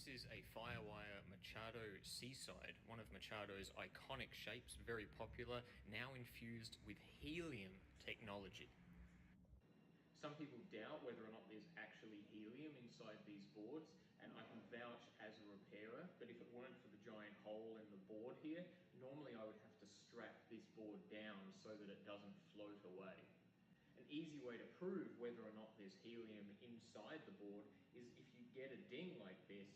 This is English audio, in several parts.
is a Firewire Machado Seaside, one of Machado's iconic shapes, very popular, now infused with helium technology. Some people doubt whether or not there's actually helium inside these boards, and I can vouch as a repairer, but if it weren't for the giant hole in the board here, normally I would have to strap this board down so that it doesn't float away. An easy way to prove whether or not there's helium inside the board is if you get a ding like this,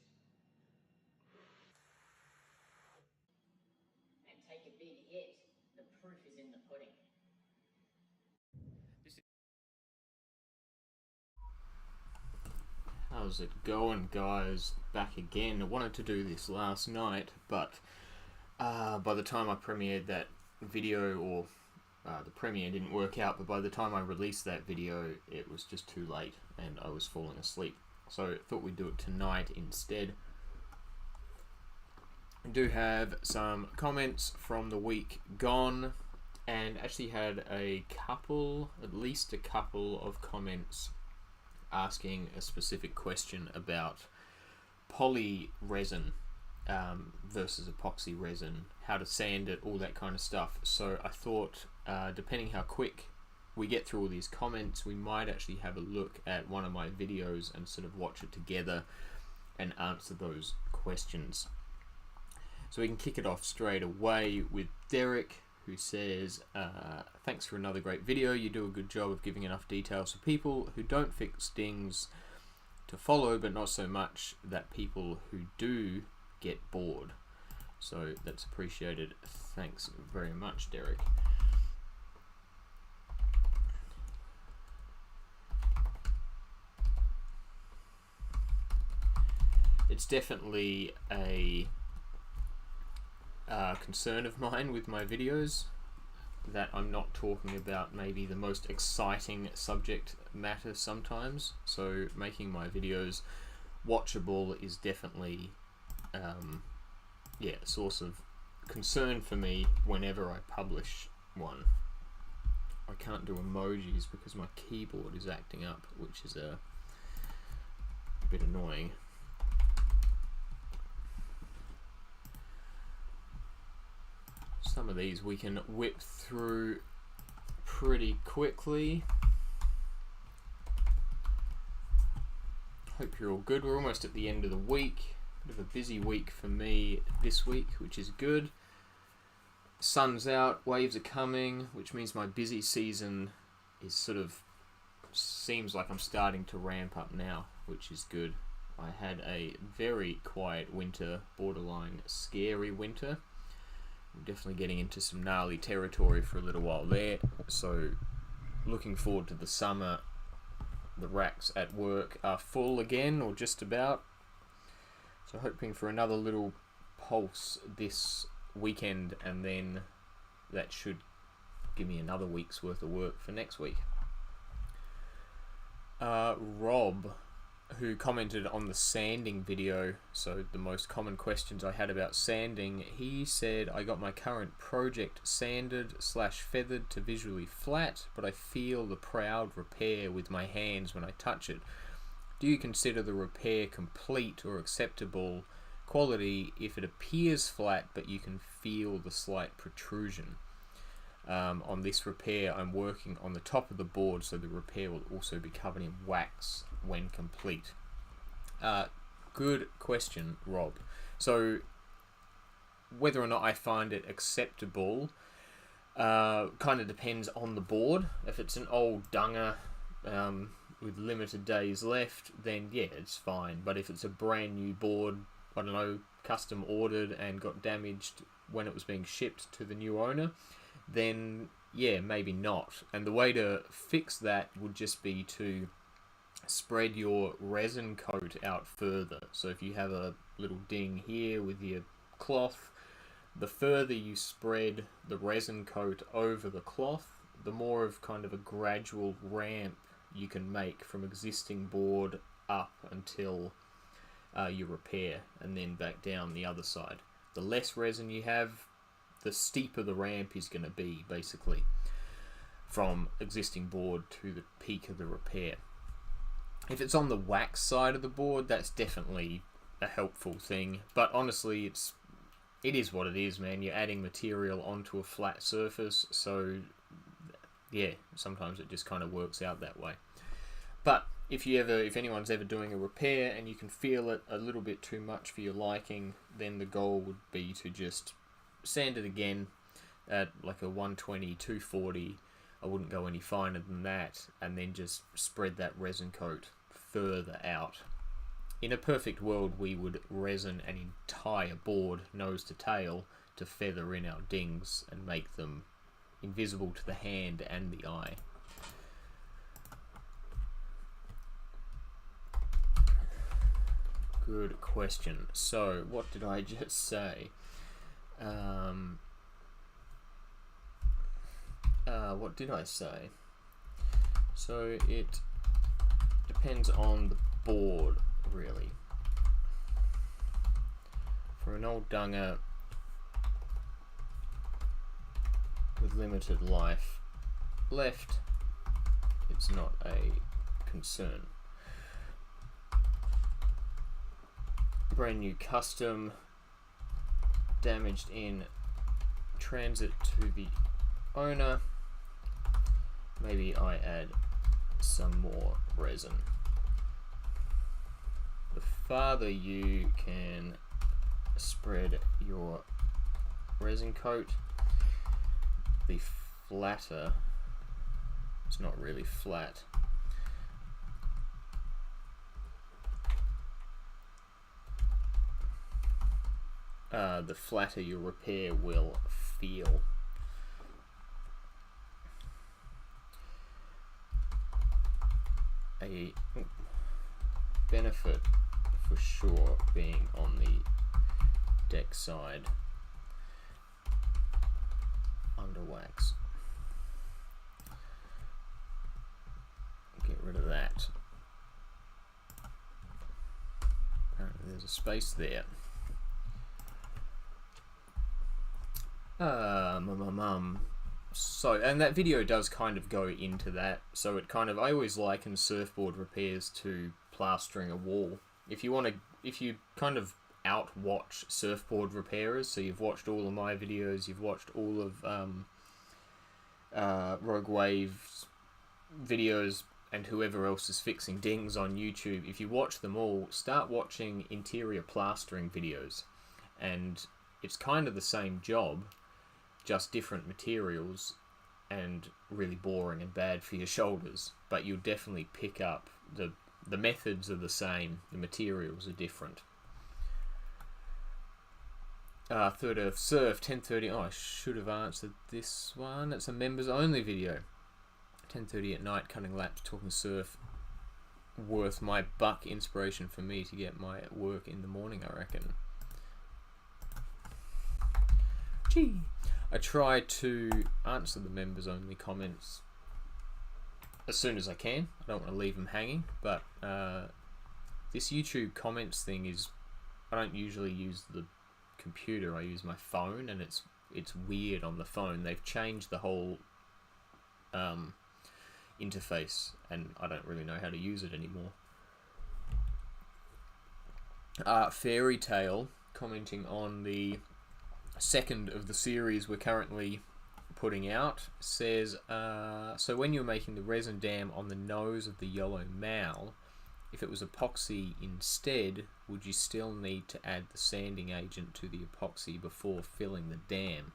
and take a big hit. The proof is in the pudding. How's it going, guys? Back again. I wanted to do this last night, but by the time I premiered that video, or the premiere didn't work out, but by the time I released that video, it was just too late and I was falling asleep. So I thought we'd do it tonight instead. I do have some comments from the week gone, and actually had at least a couple of comments asking a specific question about poly resin versus epoxy resin, how to sand it, all that kind of stuff. So I thought, depending how quick we get through all these comments, we might actually have a look at one of my videos and sort of watch it together and answer those questions. So we can kick it off straight away with Derek, who says, thanks for another great video. You do a good job of giving enough details for people who don't fix things to follow, but not so much that people who do get bored. So that's appreciated. Thanks very much, Derek. It's definitely a concern of mine with my videos that I'm not talking about maybe the most exciting subject matter sometimes. So making my videos watchable is definitely a source of concern for me whenever I publish one. I can't do emojis because my keyboard is acting up, which is a bit annoying. Some of these we can whip through pretty quickly. Hope you're all good. We're almost at the end of the week. Bit of a busy week for me this week, which is good. Sun's out, waves are coming, which means my busy season is seems like I'm starting to ramp up now, which is good. I had a very quiet winter, borderline scary winter. I'm definitely getting into some gnarly territory for a little while there, so looking forward to the summer. The racks at work are full again, or just about, so hoping for another little pulse this weekend, and then that should give me another week's worth of work for next week. Rob, who commented on the sanding video, so the most common questions I had about sanding, he said, I got my current project sanded / feathered to visually flat, but I feel the proud repair with my hands when I touch it. Do you consider the repair complete or acceptable quality if it appears flat but you can feel the slight protrusion? On this repair, I'm working on the top of the board, so the repair will also be covered in wax when complete. Good question, Rob. So whether or not I find it acceptable kind of depends on the board. If it's an old dunger with limited days left, then yeah, it's fine. But if it's a brand new board, I don't know, custom ordered and got damaged when it was being shipped to the new owner, then yeah, maybe not. And the way to fix that would just be to spread your resin coat out further. So if you have a little ding here with your cloth, the further you spread the resin coat over the cloth, the more of kind of a gradual ramp you can make from existing board up until you repair, and then back down the other side. The less resin you have, the steeper the ramp is going to be, basically, from existing board to the peak of the repair. If it's on the wax side of the board, that's definitely a helpful thing. But honestly, it is what it is, man. You're adding material onto a flat surface, so yeah, sometimes it just kind of works out that way. But if anyone's ever doing a repair and you can feel it a little bit too much for your liking, then the goal would be to just sand it again at like a 120, 240. I wouldn't go any finer than that, and then just spread that resin coat further out. In a perfect world, we would resin an entire board, nose to tail, to feather in our dings and make them invisible to the hand and the eye. Good question. So, what did I just say? What did I say? So, it depends on the board, really. For an old dunger with limited life left, it's not a concern. Brand new custom, damaged in transit to the owner. Maybe I add some more resin. The farther you can spread your resin coat, the flatter. It's not really flat. The flatter your repair will feel. A benefit for sure being on the deck side under wax. Get rid of that. Apparently there's a space there. So, and that video does kind of go into that. So it kind of, I always liken surfboard repairs to plastering a wall. If you kind of outwatch surfboard repairers, so you've watched all of my videos, you've watched all of Rogue Wave's videos, and whoever else is fixing dings on YouTube, if you watch them all, start watching interior plastering videos. And it's kind of the same job, just different materials, and really boring and bad for your shoulders. But you'll definitely pick up the methods are the same, the materials are different. Third Earth Surf, 10:30. Oh, I should have answered this one. It's a members only video. 10:30 at night, cutting laps, talking surf. Worth my buck. Inspiration for me to get my work in the morning, I reckon. Gee. I try to answer the members only comments as soon as I can. I don't want to leave them hanging, but this YouTube comments thing is, I don't usually use the computer, I use my phone, and it's weird on the phone. They've changed the whole interface, and I don't really know how to use it anymore. Fairy Tale commenting on the second of the series we're currently putting out, says, so when you're making the resin dam on the nose of the yellow mal, if it was epoxy instead, would you still need to add the sanding agent to the epoxy before filling the dam?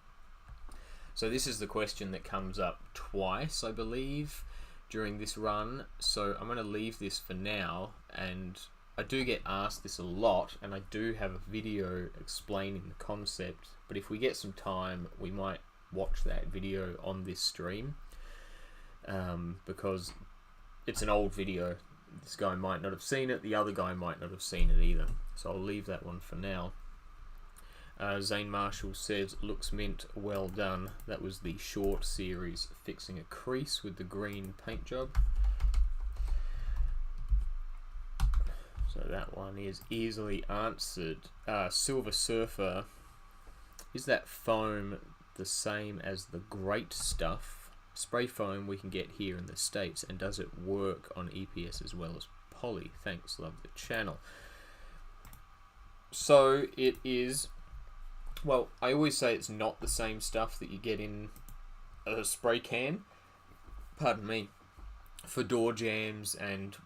So this is the question that comes up twice, I believe, during this run, so I'm going to leave this for now. And I do get asked this a lot, and I do have a video explaining the concept, but if we get some time, we might watch that video on this stream, because it's an old video. This guy might not have seen it, the other guy might not have seen it either, so I'll leave that one for now. Zane Marshall says, looks mint, well done. That was the short series, fixing a crease with the green paint job. So that one is easily answered. Silver Surfer, is that foam the same as the Great Stuff spray foam we can get here in the States, and does it work on EPS as well as poly? Thanks, love the channel. So it is. Well, I always say it's not the same stuff that you get in a spray can. Pardon me. For door jams and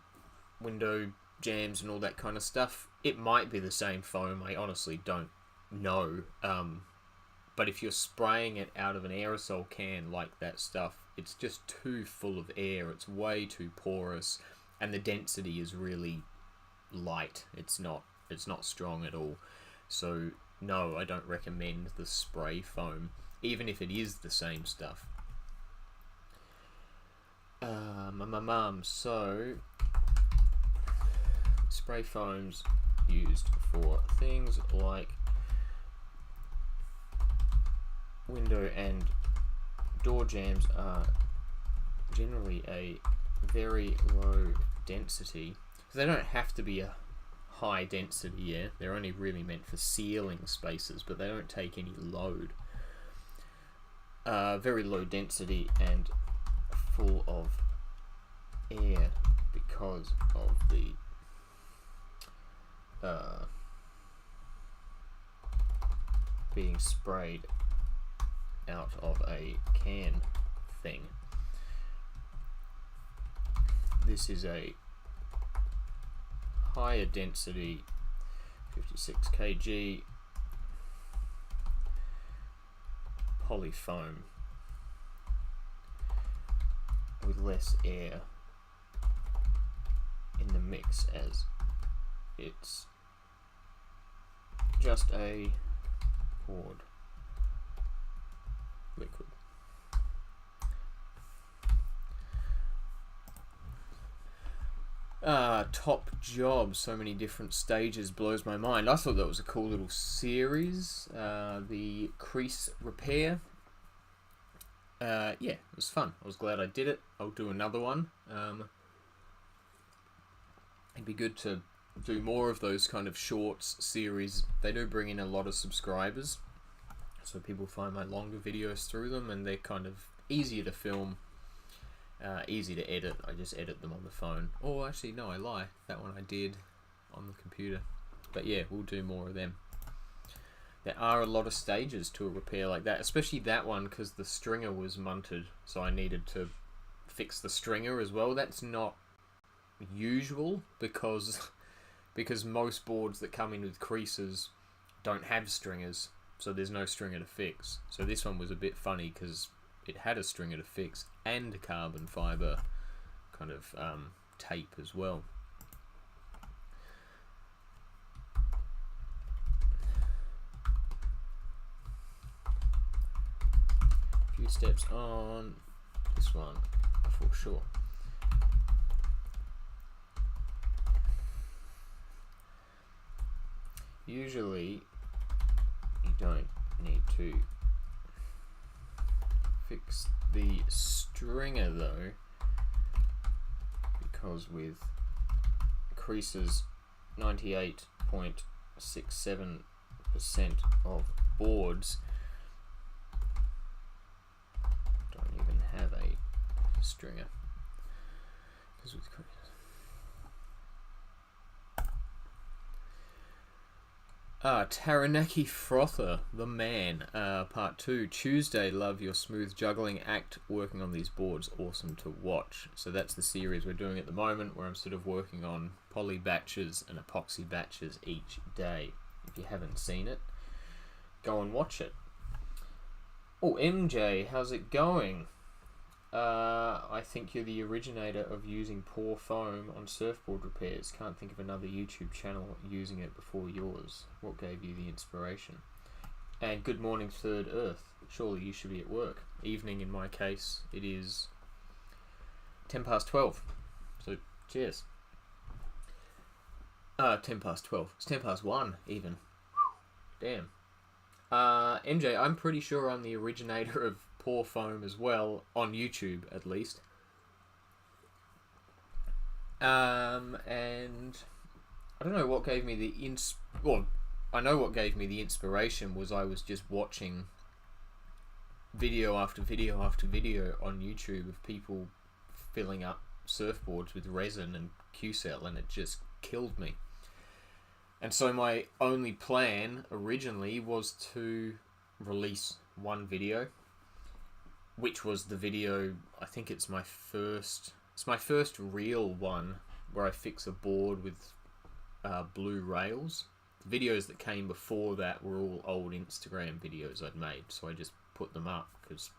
window jams and all that kind of stuff, it might be the same foam. I honestly don't know. But if you're spraying it out of an aerosol can like that stuff, it's just too full of air. It's way too porous, and the density is really light. It's not strong at all. So no, I don't recommend the spray foam, even if it is the same stuff. So spray foams used for things like window and door jams are generally a very low density. They don't have to be a high density, yeah. They're only really meant for sealing spaces, but they don't take any load. Very low density and full of air because of the being sprayed out of a can thing. This is a higher density 56 kg polyfoam with less air in the mix, as it's just a poured liquid. Top Job, so many different stages, blows my mind. I thought that was a cool little series. The crease repair. Yeah, it was fun. I was glad I did it. I'll do another one. It'd be good to do more of those kind of shorts series. They do bring in a lot of subscribers, so people find my longer videos through them, and they're kind of easier to film, easy to edit. I just edit them on the phone. Oh, actually, no, I lie. That one I did on the computer. But yeah, we'll do more of them. There are a lot of stages to a repair like that, especially that one because the stringer was munted, so I needed to fix the stringer as well. That's not usual because most boards that come in with creases don't have stringers, so there's no stringer to fix. So this one was a bit funny because it had a stringer to fix and carbon fiber kind of tape as well. A few steps on this one for sure. Usually you don't need to fix the stringer though, because with creases 98.67% of boards don't even have a stringer. Because with creases. Taranaki Frother, the man, part 2, Tuesday, love your smooth juggling act, working on these boards, awesome to watch. So that's the series we're doing at the moment, where I'm sort of working on poly batches and epoxy batches each day. If you haven't seen it, go and watch it. Oh, MJ, how's it going? I think you're the originator of using pour foam on surfboard repairs. Can't think of another YouTube channel using it before yours. What gave you the inspiration? And good morning, Third Earth. Surely you should be at work. Evening in my case. It is 10 past 12. So, cheers. 10 past 12. It's 10 past 1 even. Damn. MJ, I'm pretty sure I'm the originator of pour foam as well, on YouTube at least. And I don't know what gave me the I know what gave me the inspiration was I was just watching video after video after video on YouTube of people filling up surfboards with resin and Q-Cell, and it just killed me. And so my only plan originally was to release one video, which was the video, I think it's my first real one where I fix a board with blue rails. The videos that came before that were all old Instagram videos I'd made, so I just put them up because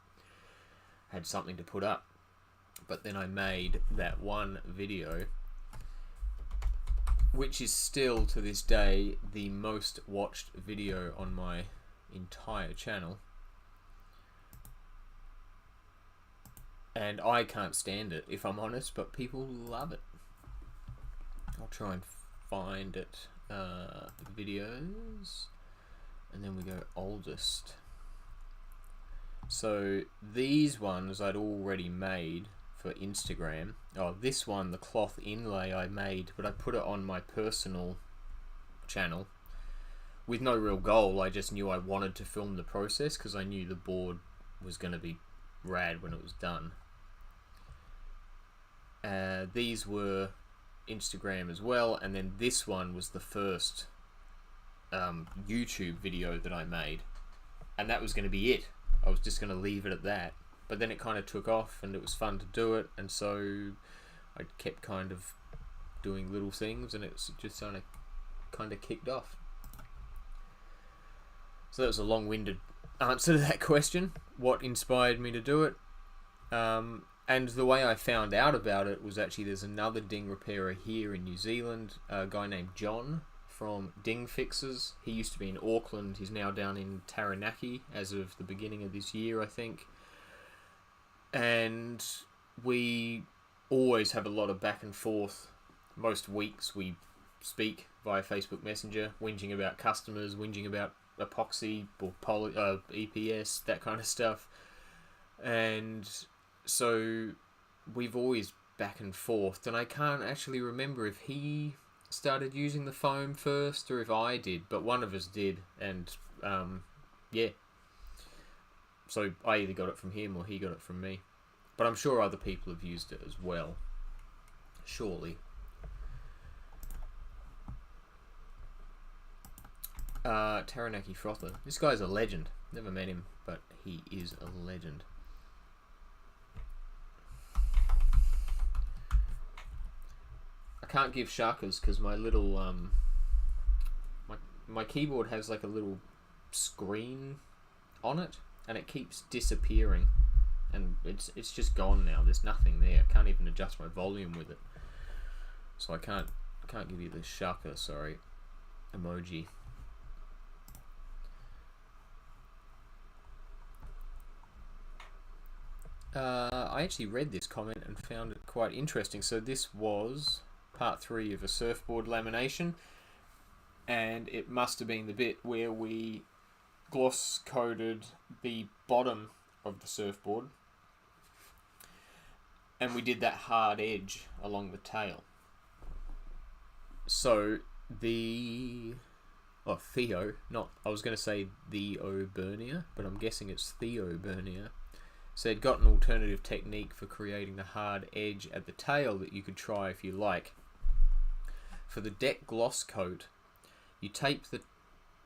I had something to put up. But then I made that one video, which is still to this day the most watched video on my entire channel. And I can't stand it, if I'm honest, but people love it. I'll try and find it. Videos, and then we go oldest. So these ones I'd already made for Instagram. Oh, this one, the cloth inlay, I made, but I put it on my personal channel with no real goal. I just knew I wanted to film the process because I knew the board was going to be rad when it was done. These were Instagram as well, and then this one was the first YouTube video that I made, and that was going to be it. I was just going to leave it at that, but then it kind of took off and it was fun to do it, and so I kept kind of doing little things, and it's just kind of kicked off. So that was a long-winded answer to that question, what inspired me to do it. And the way I found out about it was actually there's another ding repairer here in New Zealand, a guy named John from Ding Fixes. He used to be in Auckland. He's now down in Taranaki as of the beginning of this year, I think. And we always have a lot of back and forth. Most weeks we speak via Facebook Messenger, whinging about customers, whinging about epoxy or EPS, that kind of stuff. And so we've always back and forth, and I can't actually remember if he started using the foam first or if I did, but one of us did, and yeah. So I either got it from him or he got it from me. But I'm sure other people have used it as well. Surely. Taranaki Frother. This guy's a legend. Never met him, but he is a legend. I can't give shakas because my little my keyboard has like a little screen on it, and it keeps disappearing, and it's just gone now. There's nothing there. I can't even adjust my volume with it, so I can't give you the shaka, sorry, emoji. I actually read this comment and found it quite interesting. So this was part 3 of a surfboard lamination, and it must have been the bit where we gloss coated the bottom of the surfboard, and we did that hard edge along the tail. So Theo, I was going to say Theo Bernier, but I'm guessing it's Theo Bernier, said got an alternative technique for creating the hard edge at the tail that you could try if you like. For the deck gloss coat, you tape the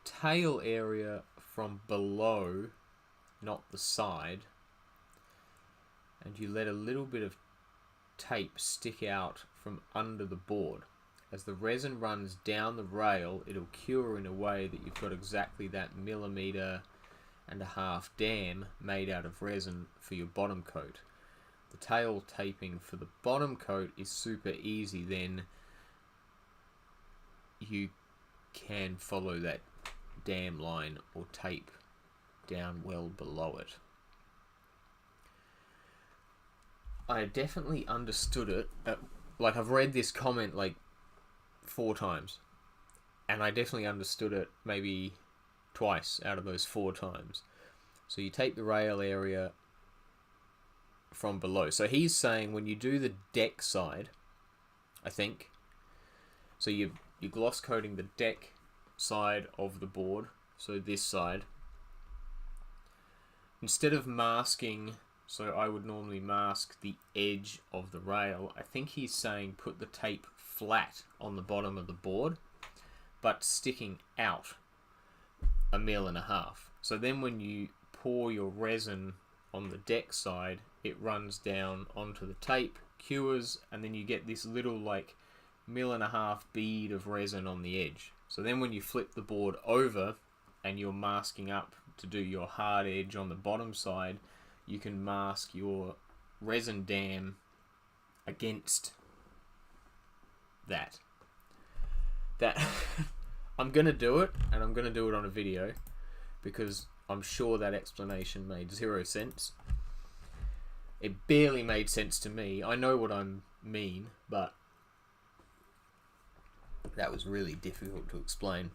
tail area from below, not the side, and you let a little bit of tape stick out from under the board. As the resin runs down the rail, it'll cure in a way that you've got exactly that 1.5 mm dam made out of resin for your bottom coat. The tail taping for the bottom coat is super easy, then you can follow that dam line or tape down well below it. I definitely understood it. Like, I've read this comment like 4 times, and I definitely understood it maybe twice out of those 4 times. So you tape the rail area from below. So he's saying when you do the deck side, I think, so you're gloss coating the deck side of the board, so this side, instead of masking, so I would normally mask the edge of the rail, I think he's saying put the tape flat on the bottom of the board, but sticking out 1.5 mil. So then when you pour your resin on the deck side, it runs down onto the tape, cures, and then you get this little like 1.5 mil bead of resin on the edge. So then when you flip the board over and you're masking up to do your hard edge on the bottom side, you can mask your resin dam against that. I'm gonna do it, and I'm gonna do it on a video, because I'm sure that explanation made 0 sense. It barely made sense to me. I know what I mean, but that was really difficult to explain.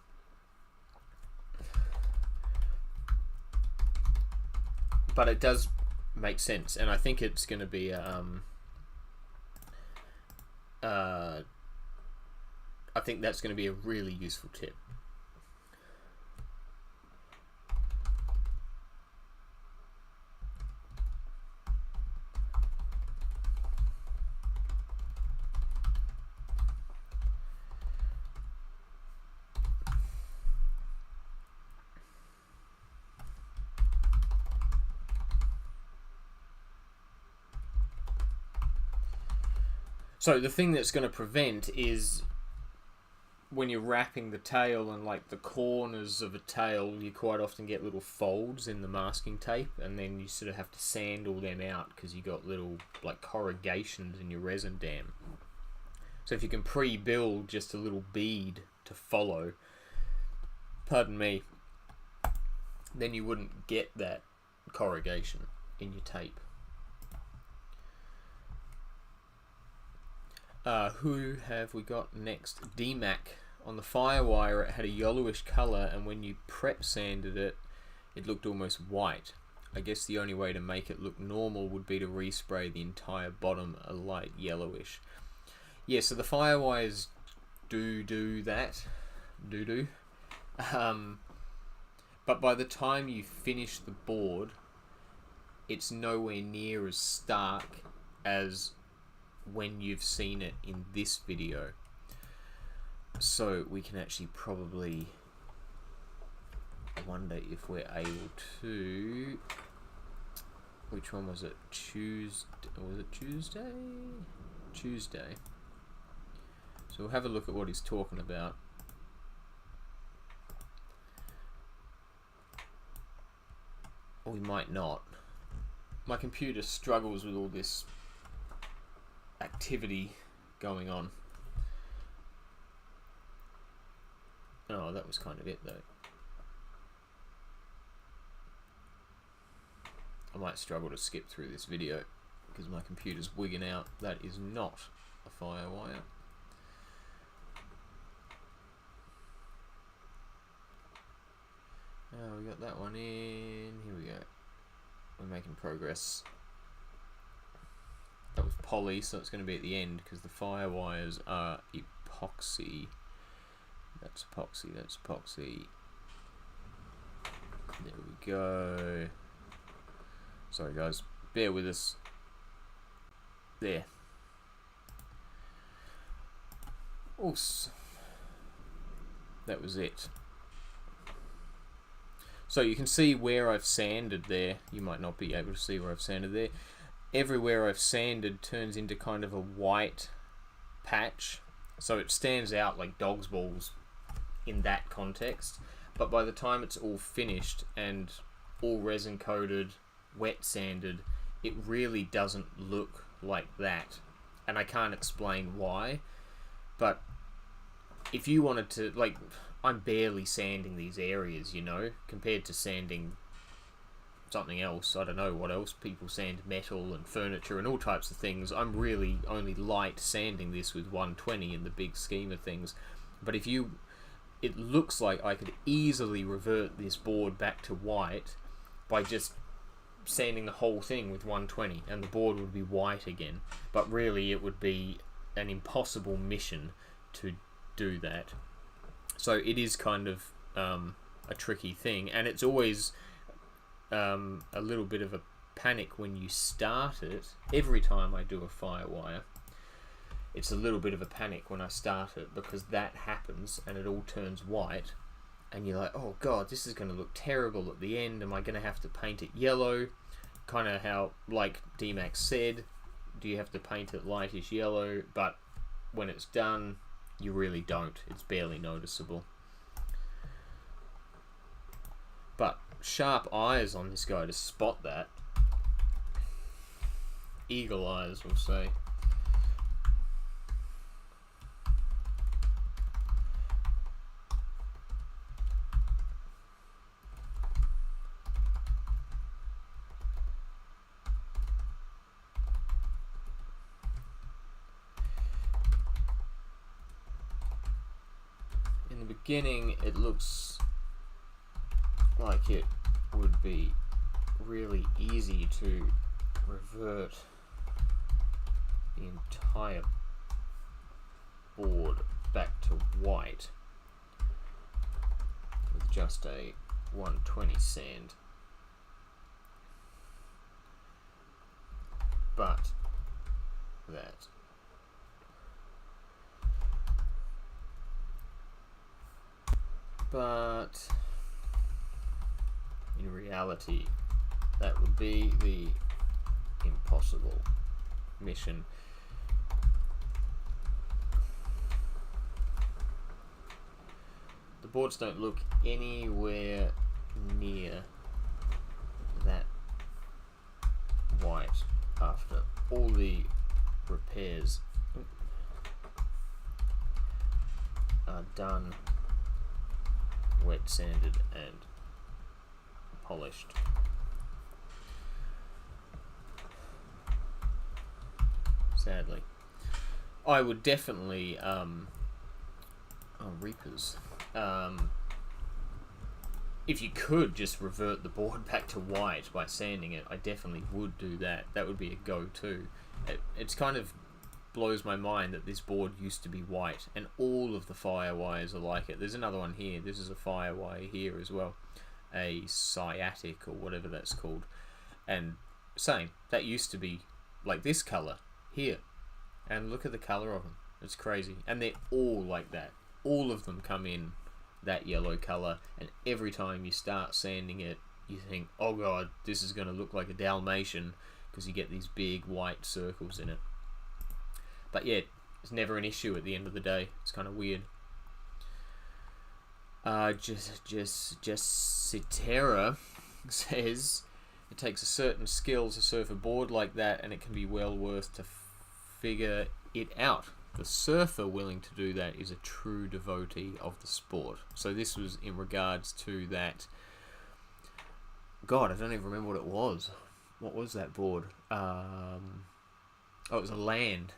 But it does make sense, and I think it's going to be I think that's going to be a really useful tip. So the thing that's going to prevent is when you're wrapping the tail and like the corners of a tail, you quite often get little folds in the masking tape, and then you sort of have to sand all them out because you got little like corrugations in your resin dam. So if you can pre-build just a little bead to follow, pardon me, then you wouldn't get that corrugation in your tape. Who have we got next? DMAC. On the Firewire, it had a yellowish colour, and when you prep sanded it, it looked almost white. I guess the only way to make it look normal would be to respray the entire bottom a light yellowish. Yeah, so the Firewires do that. But by the time you finish the board, it's nowhere near as stark as when you've seen it in this video. So we can actually probably, I wonder if we're able to, which one was it? Tuesday? Tuesday. So we'll have a look at what he's talking about. Or we might not. My computer struggles with all this activity going on. Oh, that was kind of it though. I might struggle to skip through this video because my computer's wigging out. That is not a Firewire. Oh, we got that one in. Here we go. We're making progress. That was poly, so it's going to be at the end because the Firewires are epoxy. That's epoxy, that's epoxy. There we go. Sorry guys, bear with us. There. Awesome. That was it. So you can see where I've sanded there. You might not be able to see where I've sanded there. Everywhere I've sanded turns into kind of a white patch. So it stands out like dog's balls in that context, but by the time it's all finished and all resin coated, wet sanded, it really doesn't look like that, and I can't explain why. But if you wanted to, like, I'm barely sanding these areas, you know, compared to sanding something else. I don't know what else people sand, metal and furniture and all types of things. I'm really only light sanding this with 120 in the big scheme of things. But if you, it looks like I could easily revert this board back to white by just sanding the whole thing with 120 and the board would be white again. But really it would be an impossible mission to do that. So it is kind of a tricky thing, and it's always a little bit of a panic when you start it. Every time I do a Firewire, it's a little bit of a panic when I start it, because that happens and it all turns white, and you're like, oh god, this is going to look terrible at the end. Am I going to have to paint it yellow? Kind of how, like D-Max said, do you have to paint it lightish yellow? But when it's done, you really don't. It's barely noticeable. But sharp eyes on this guy to spot that. Eagle eyes, we'll say. In the beginning, it looks like it would be really easy to revert the entire board back to white with just a 120 sand, but in reality that would be the impossible mission. The boards don't look anywhere near that white after all the repairs are done, wet sanded and polished. Sadly, I would definitely Reapers. If you could just revert the board back to white by sanding it, I definitely would do that. That would be a go-to. It's kind of blows my mind that this board used to be white, and all of the firewires are like it. There's another one here. This is a firewire here as well, a sciatic or whatever that's called, and same. That used to be like this color here, and look at the color of them. It's crazy, and they're all like that. All of them come in that yellow color, and every time you start sanding it, you think, oh god, this is going to look like a Dalmatian, because you get these big white circles in it. But yeah, it's never an issue at the end of the day. It's kind of weird. Citera says it takes a certain skill to surf a board like that, and it can be well worth to figure it out. The surfer willing to do that is a true devotee of the sport. So this was in regards to that. God, I don't even remember what it was. What was that board? Oh, it was a land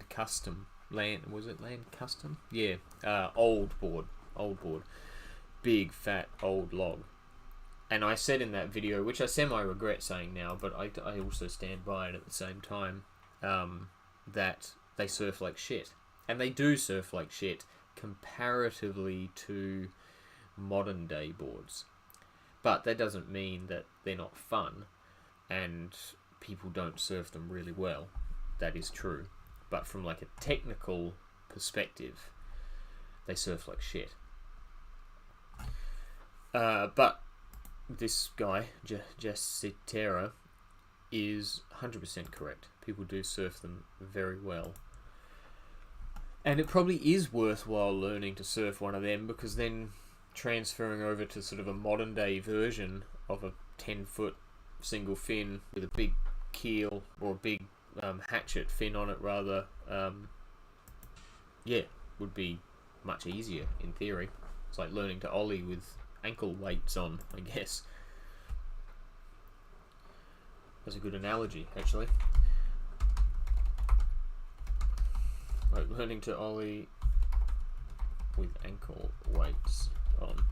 custom. Was it land custom? Yeah, old board. Big, fat, old log. And I said in that video, which I semi-regret saying now, but I also stand by it at the same time, that they surf like shit. And they do surf like shit comparatively to modern day boards. But that doesn't mean that they're not fun and people don't surf them really well. That is true. But from like a technical perspective, they surf like shit. But this guy, Jessitera, is 100% correct. People do surf them very well. And it probably is worthwhile learning to surf one of them, because then transferring over to sort of a modern day version of a 10-foot single fin with a big keel, or a big hatchet fin on it rather, would be much easier in theory. It's like learning to ollie with ankle weights on, I guess. That's a good analogy, actually. Like learning to ollie with ankle weights on.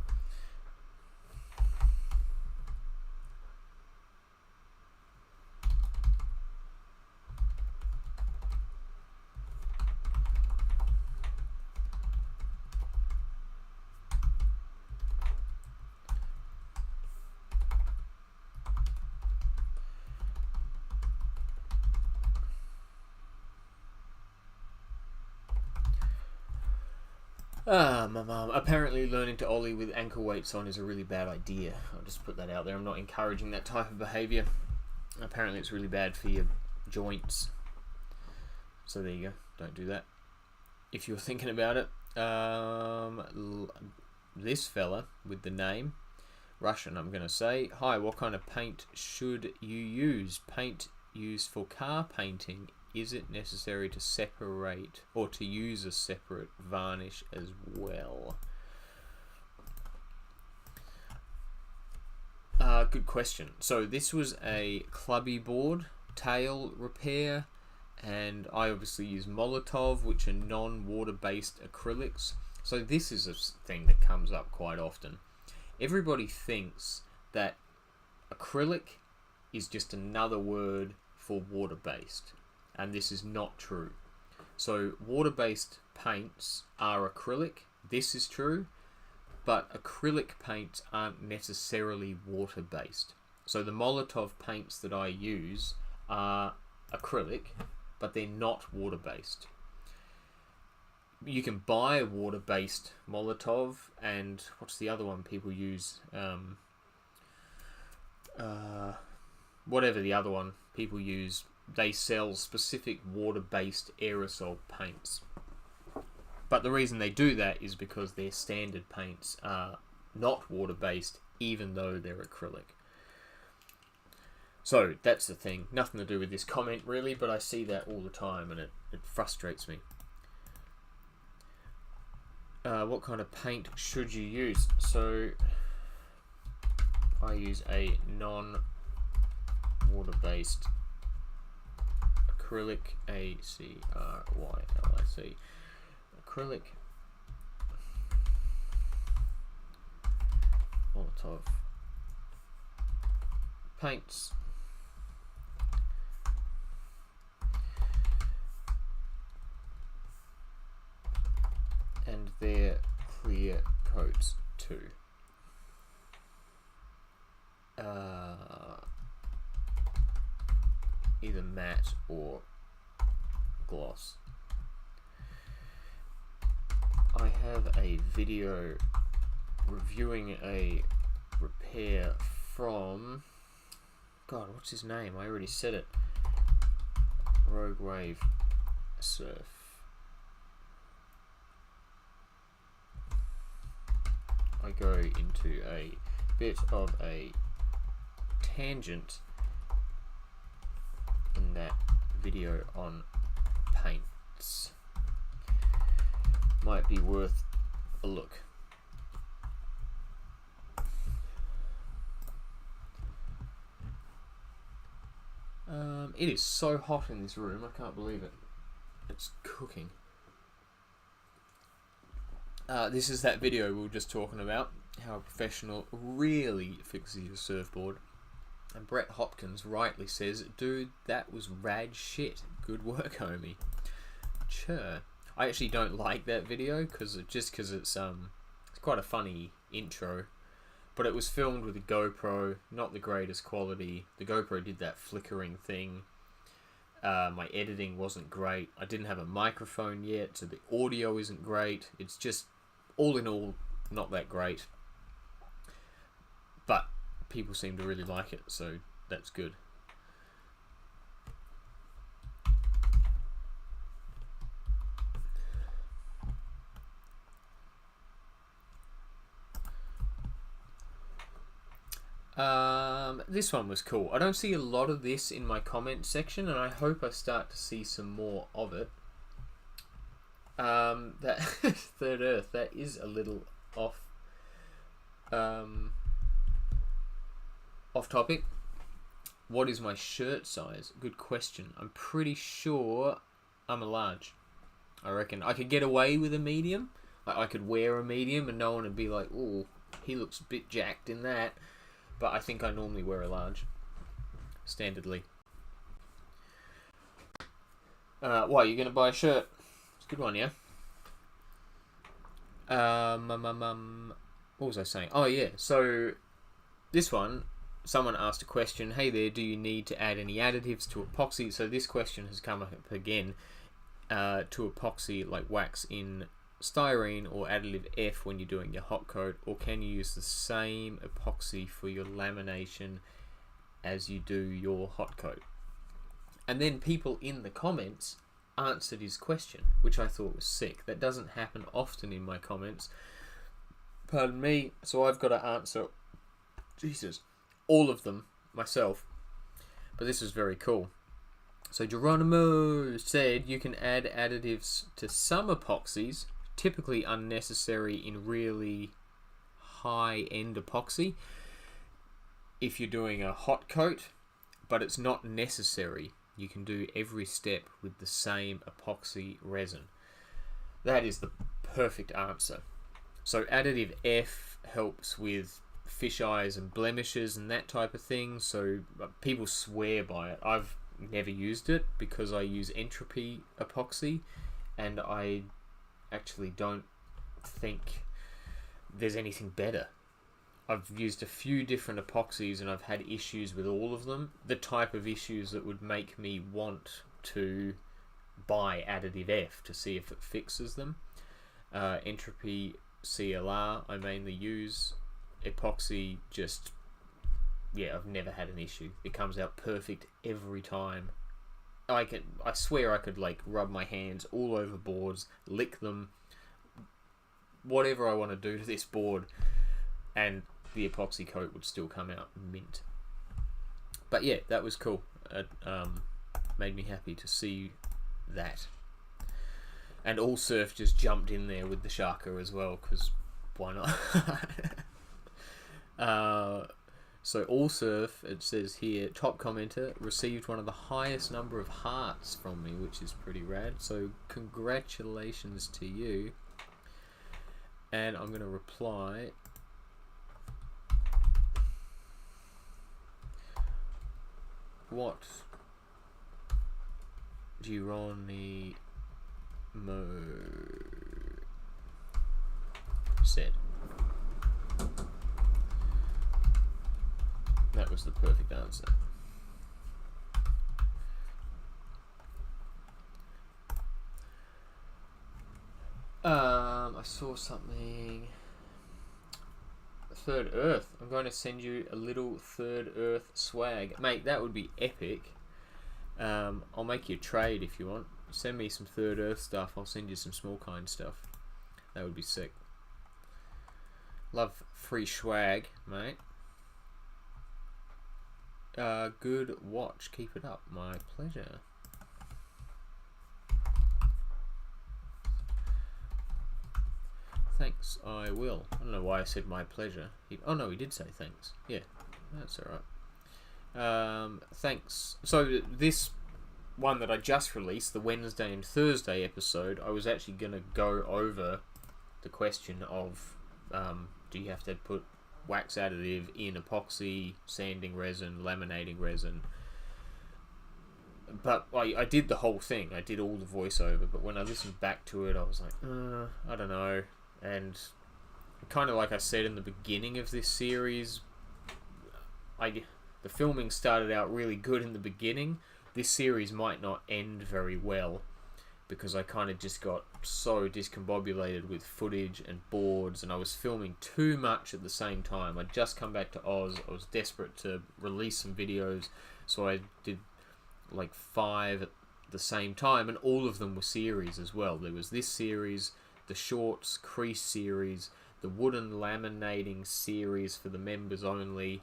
My mum. Apparently learning to ollie with ankle weights on is a really bad idea. I'll just put that out there. I'm not encouraging that type of behaviour. Apparently it's really bad for your joints. So there you go. Don't do that. If you're thinking about it. This fella with the name, Russian, I'm going to say, hi, what kind of paint should you use? Paint used for car painting. Is it necessary to separate or to use a separate varnish as well? Good question. So this was a clubby board tail repair, and I obviously use Molotov, which are non-water based acrylics. So this is a thing that comes up quite often. Everybody thinks that acrylic is just another word for water based, and this is not true. So water based paints are acrylic. This is true. But acrylic paints aren't necessarily water-based. So the Molotov paints that I use are acrylic, but they're not water-based. You can buy a water-based Molotov, and what's the other one people use? Whatever the other one people use, they sell specific water-based aerosol paints. But the reason they do that is because their standard paints are not water-based, even though they're acrylic. So that's the thing. Nothing to do with this comment, really, but I see that all the time, and it frustrates me. What kind of paint should you use? So I use a non-water-based acrylic, ACRYLIC. Acrylic Molotov paints. And they're clear coats too. Either matte or gloss. I have a video reviewing a repair from, God, what's his name? I already said it. Rogue Wave Surf. I go into a bit of a tangent in that video on paints. Might be worth a look. It is so hot in this room, I can't believe it. It's cooking. This is that video we were just talking about, how a professional really fixes your surfboard. And Brett Hopkins rightly says, dude, that was rad shit. Good work, homie. Sure. I actually don't like that video because it's quite a funny intro, but it was filmed with a GoPro, not the greatest quality. The GoPro did that flickering thing. My editing wasn't great. I didn't have a microphone yet, so the audio isn't great. It's just, all in all, not that great. But people seem to really like it, so that's good. This one was cool. I don't see a lot of this in my comment section, and I hope I start to see some more of it. That Third Earth, that is a little off topic. What is my shirt size? Good question. I'm pretty sure I'm a large. I reckon I could get away with a medium. I could wear a medium and no one would be like, "Oh, he looks a bit jacked in that." But I think I normally wear a large, standardly. Why, you gonna buy a shirt? It's a good one, yeah. What was I saying? Oh yeah, so this one, someone asked a question, hey there, do you need to add any additives to epoxy? So this question has come up again, to epoxy like wax in styrene or additive F when you're doing your hot coat, or can you use the same epoxy for your lamination as you do your hot coat? And then people in the comments answered his question, which I thought was sick. That doesn't happen often in my comments. Pardon me. So I've got to answer, all of them myself. But this is very cool. So Geronimo said you can add additives to some epoxies, typically unnecessary in really high-end epoxy, if you're doing a hot coat, but it's not necessary. You can do every step with the same epoxy resin. That is the perfect answer. So additive F helps with fish eyes and blemishes and that type of thing. So people swear by it. I've never used it because I use Entropy epoxy, and I actually don't think there's anything better. I've used a few different epoxies and I've had issues with all of them. The type of issues that would make me want to buy additive F to see if it fixes them. Entropy CLR I mainly use. Epoxy I've never had an issue. It comes out perfect every time. I swear I could like rub my hands all over boards, lick them, whatever I want to do to this board, and the epoxy coat would still come out mint. But yeah, that was cool. It made me happy to see that. And All Surf just jumped in there with the Sharker as well, because why not? So All Surf, it says here, top commenter, received one of the highest number of hearts from me, which is pretty rad. So congratulations to you. And I'm going to reply. What Geronimo said. That was the perfect answer. I saw something. Third Earth. I'm going to send you a little Third Earth swag. Mate, that would be epic. I'll make you a trade if you want. Send me some Third Earth stuff. I'll send you some Small Kind stuff. That would be sick. Love free swag, mate. Good watch. Keep it up. My pleasure. Thanks, I will. I don't know why I said my pleasure. Oh no, he did say thanks. Yeah, that's alright. Thanks. So this one that I just released, the Wednesday and Thursday episode, I was actually going to go over the question of do you have to put wax additive in epoxy, sanding resin, laminating resin. But I did the whole thing. I did all the voiceover, but when I listened back to it, I was like, I don't know. And kind of like I said in the beginning of this series, the filming started out really good in the beginning. This series might not end very well because I kind of just got so discombobulated with footage and boards, and I was filming too much at the same time. I'd just come back to Oz. I was desperate to release some videos, so I did like 5 at the same time, and all of them were series as well. There was this series, the Shorts Crease series, the Wooden Laminating series for the members only,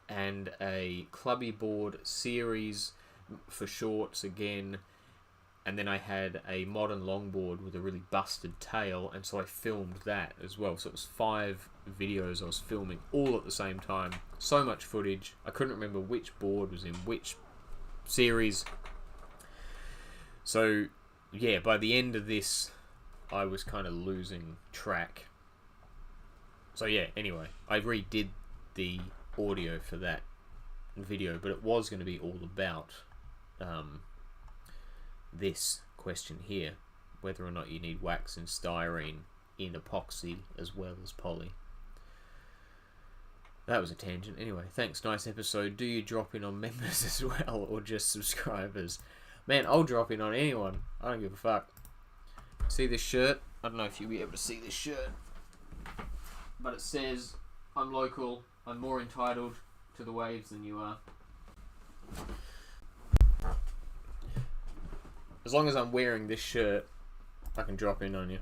and a Clubby Board series for Shorts again, and then I had a modern longboard with a really busted tail, and so I filmed that as well. So it was 5 videos I was filming all at the same time. So much footage. I couldn't remember which board was in which series. So yeah, by the end of this, I was kind of losing track. So yeah, anyway, I redid the audio for that video, but it was going to be all about this question here, whether or not you need wax and styrene in epoxy as well as poly. That was a tangent. Anyway, thanks, nice episode. Do you drop in on members as well, or just subscribers? Man, I'll drop in on anyone. I don't give a fuck. See this shirt? I don't know if you'll be able to see this shirt, but it says, "I'm local, I'm more entitled to the waves than you are." As long as I'm wearing this shirt, I can drop in on you.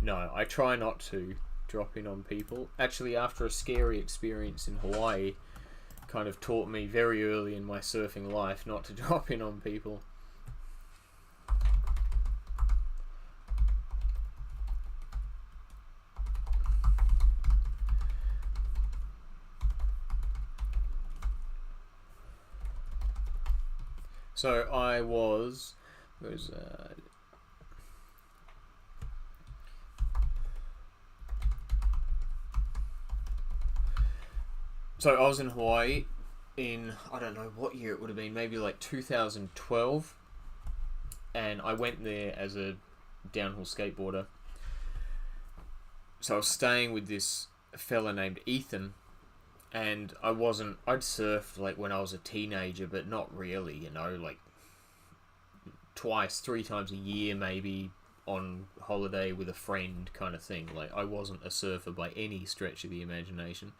No, I try not to drop in on people. Actually, after a scary experience in Hawaii, kind of taught me very early in my surfing life not to drop in on people. So I was So I was in Hawaii in, I don't know what year it would have been, maybe like 2012, and I went there as a downhill skateboarder. So I was staying with this fella named Ethan, and I'd surfed like when I was a teenager, but not really, you know, like twice, 3 times a year maybe, on holiday with a friend kind of thing. Like, I wasn't a surfer by any stretch of the imagination.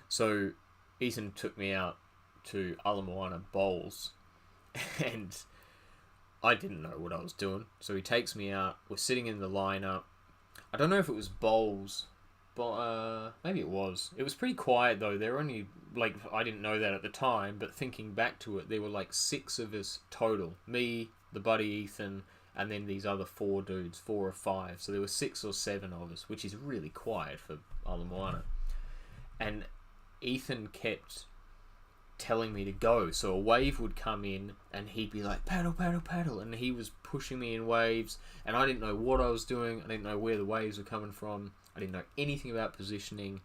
So Ethan took me out to Ala Moana Bowls, and I didn't know what I was doing. So he takes me out, we're sitting in the lineup. I don't know if it was Bowls, but maybe it was. It was pretty quiet though. There were only, like, I didn't know that at the time, but thinking back to it, there were like 6 of us total. Me, the buddy Ethan, and then these other 4 dudes, 4 or 5. So there were 6 or 7 of us, which is really quiet for Ala Moana. And Ethan kept telling me to go. So a wave would come in and he'd be like, paddle, paddle, paddle. And he was pushing me in waves, and I didn't know what I was doing. I didn't know where the waves were coming from. I didn't know anything about positioning.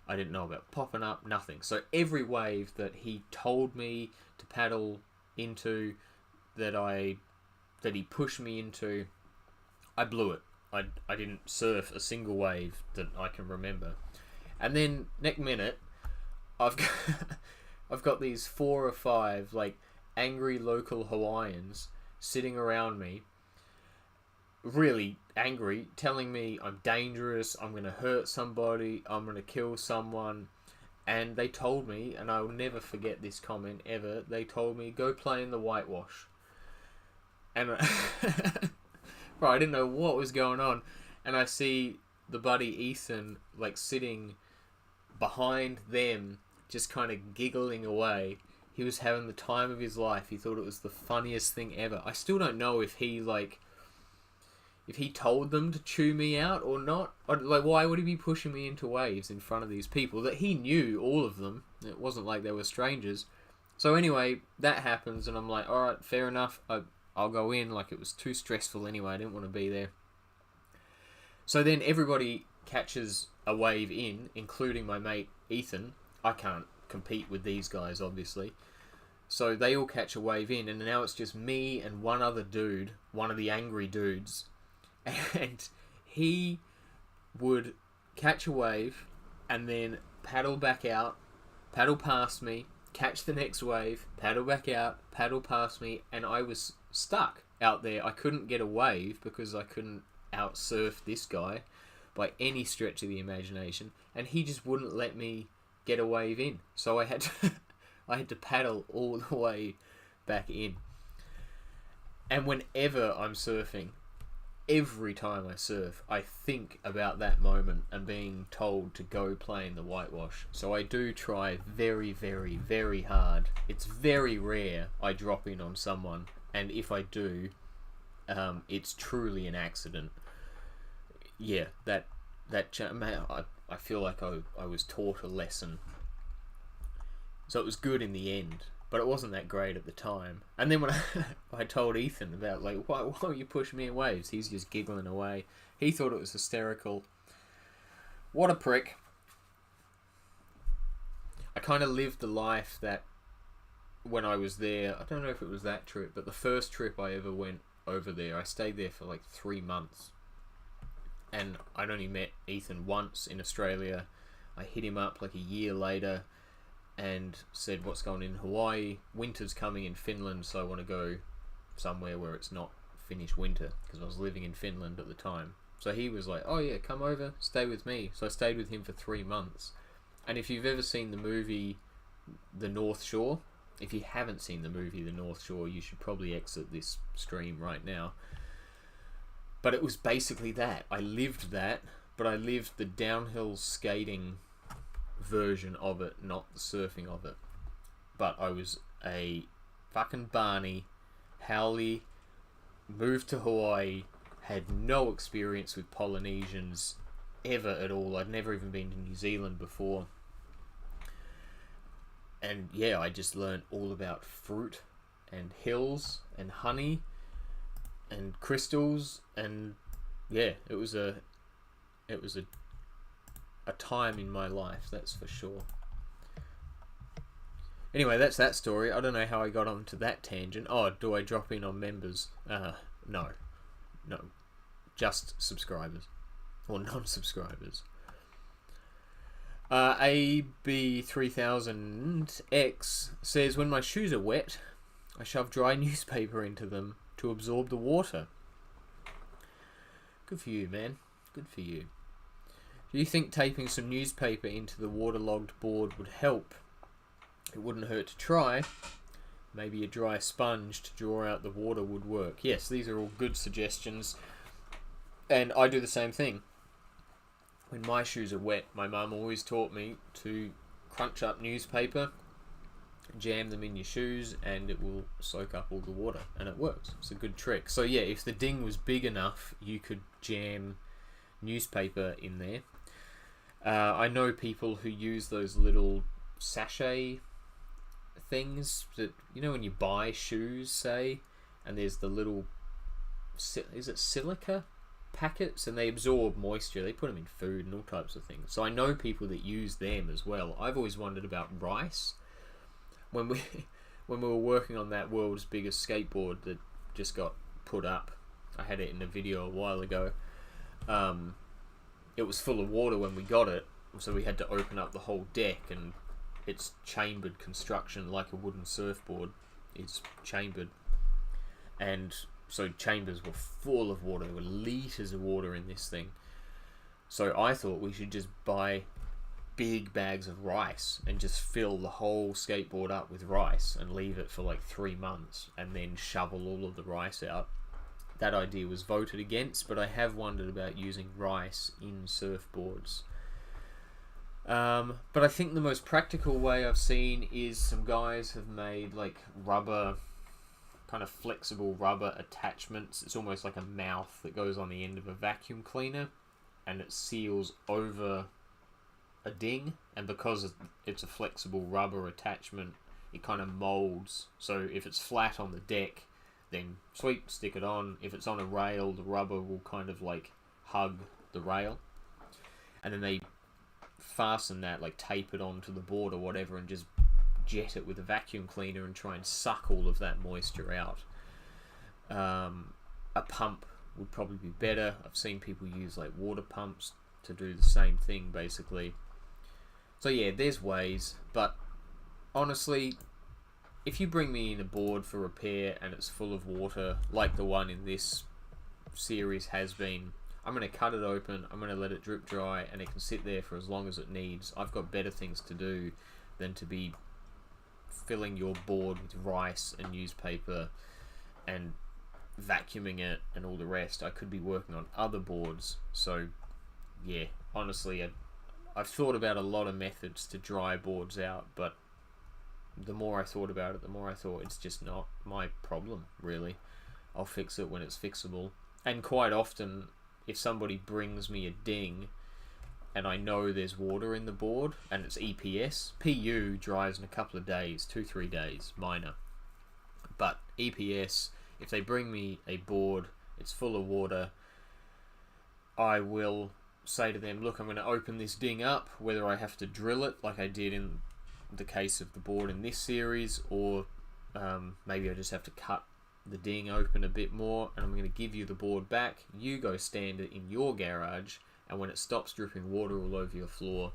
I didn't know about popping up, nothing. So every wave that he told me to paddle into, that he pushed me into, I blew it. I didn't surf a single wave that I can remember. And then next minute, I've got these 4 or 5 like angry local Hawaiians sitting around me, really angry, telling me I'm dangerous, I'm gonna hurt somebody, I'm gonna kill someone. And they told me, and I will never forget this comment ever, they told me, go play in the whitewash. And bro, I didn't know what was going on. And I see the buddy Ethan like sitting behind them, just kind of giggling away. He was having the time of his life. He thought it was the funniest thing ever. I still don't know if he told them to chew me out or not. Like, why would he be pushing me into waves in front of these people that he knew, all of them? It wasn't like they were strangers. So anyway, that happens, and I'm like, alright, fair enough. I'll go in. Like, it was too stressful anyway. I didn't want to be there. So then everybody catches a wave in, including my mate Ethan. I can't compete with these guys, obviously. So they all catch a wave in, and now it's just me and one other dude, one of the angry dudes. And he would catch a wave and then paddle back out, paddle past me, catch the next wave, paddle back out, paddle past me, and I was stuck out there. I couldn't get a wave because I couldn't out-surf this guy by any stretch of the imagination, and he just wouldn't let me get a wave in. So I had to paddle all the way back in. And whenever I'm surfing, every time I surf, I think about that moment and being told to go play in the whitewash. So I do try very, very, very hard. It's very rare I drop in on someone, and if I do, it's truly an accident. Yeah, I feel like I was taught a lesson. So it was good in the end, but it wasn't that great at the time. And then when I told Ethan about, like, why you push me in waves, he's just giggling away. He thought it was hysterical. What a prick. I kind of lived the life that when I was there, I don't know if it was that trip, but the first trip I ever went over there, I stayed there for like 3 months. And I'd only met Ethan once in Australia. I hit him up like a year later, and said, what's going on in Hawaii? Winter's coming in Finland, so I want to go somewhere where it's not Finnish winter, because I was living in Finland at the time. So he was like, oh yeah, come over, stay with me. So I stayed with him for 3 months. And if you've ever seen the movie The North Shore, if you haven't seen the movie The North Shore, you should probably exit this stream right now. But it was basically that. I lived that, but I lived the downhill skating version of it, not the surfing of it. But I was a fucking Barney, Howley, moved to Hawaii, had no experience with Polynesians ever at all. I'd never even been to New Zealand before. And yeah, I just learned all about fruit and hills and honey and crystals, and yeah, it was a time in my life, that's for sure. Anyway, that's that story. I don't know how I got onto that tangent. Oh, do I drop in on members? No, just subscribers or non-subscribers. AB3000X says, when my shoes are wet, I shove dry newspaper into them to absorb the water. Good for you, man. Good for you. Do you think taping some newspaper into the waterlogged board would help? It wouldn't hurt to try. Maybe a dry sponge to draw out the water would work. Yes, these are all good suggestions. And I do the same thing. When my shoes are wet, my mum always taught me to crunch up newspaper, jam them in your shoes, and it will soak up all the water. And it works. It's a good trick. So yeah, if the ding was big enough, you could jam newspaper in there. I know people who use those little sachet things that, you know, when you buy shoes, say, and there's the little, is it silica packets, and they absorb moisture. They put them in food and all types of things. So I know people that use them as well. I've always wondered about rice. When we were working on that world's biggest skateboard that just got put up, I had it in a video a while ago. It was full of water when we got it, so we had to open up the whole deck, and it's chambered construction like a wooden surfboard. It's chambered, and so chambers were full of water. There were litres of water in this thing. So I thought we should just buy big bags of rice and just fill the whole skateboard up with rice and leave it for like 3 months and then shovel all of the rice out. That idea was voted against, but I have wondered about using rice in surfboards. But I think the most practical way I've seen is some guys have made like rubber, kind of flexible rubber attachments. It's almost like a mouth that goes on the end of a vacuum cleaner, and it seals over a ding, and because it's a flexible rubber attachment, it kind of molds. So if it's flat on the deck, then sweep, stick it on. If it's on a rail, the rubber will kind of like hug the rail, and then they fasten that, like tape it onto the board or whatever, and just jet it with a vacuum cleaner and try and suck all of that moisture out. A pump would probably be better. I've seen people use like water pumps to do the same thing basically. So yeah, there's ways, but honestly, if you bring me in a board for repair and it's full of water, like the one in this series has been, I'm going to cut it open, I'm going to let it drip dry, and it can sit there for as long as it needs. I've got better things to do than to be filling your board with rice and newspaper and vacuuming it and all the rest. I could be working on other boards. So yeah, honestly, I've thought about a lot of methods to dry boards out, but the more I thought about it, the more I thought it's just not my problem, really. I'll fix it when it's fixable. And quite often, if somebody brings me a ding and I know there's water in the board and it's EPS, PU dries in a couple of days, 2-3 days, minor. But EPS, if they bring me a board, it's full of water, I will say to them, look, I'm going to open this ding up, whether I have to drill it like I did in the case of the board in this series, or maybe I just have to cut the ding open a bit more, and I'm going to give you the board back. You go stand it in your garage, and when it stops dripping water all over your floor,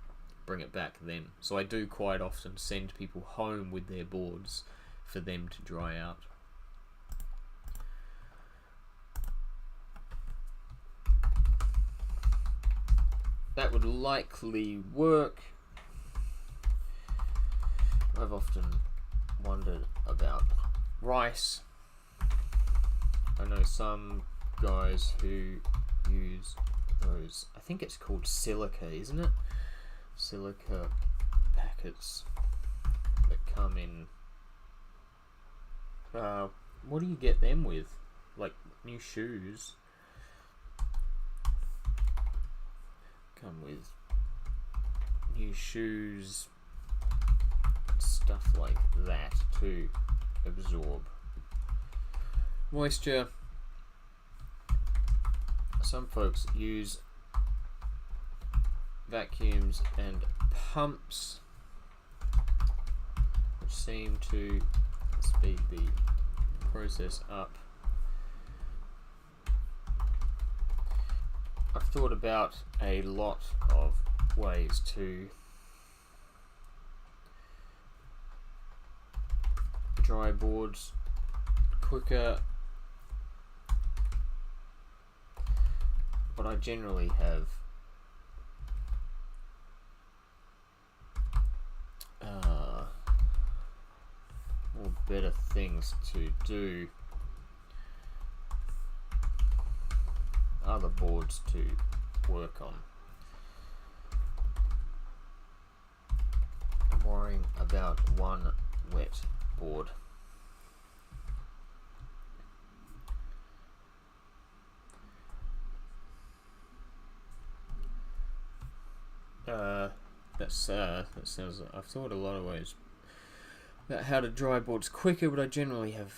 bring it back then. So I do quite often send people home with their boards for them to dry out. That would likely work. I've often wondered about rice. I know some guys who use those, I think it's called silica, isn't it? Silica packets that come in. What do you get them with? Like new shoes. Come with new shoes, stuff like that to absorb moisture. Some folks use vacuums and pumps, which seem to speed the process up. I've thought about a lot of ways to dry boards quicker, but I generally have more better things to do, other boards to work on. I'm worrying about one wet board. That sounds. I've thought a lot of ways about how to dry boards quicker, but I generally have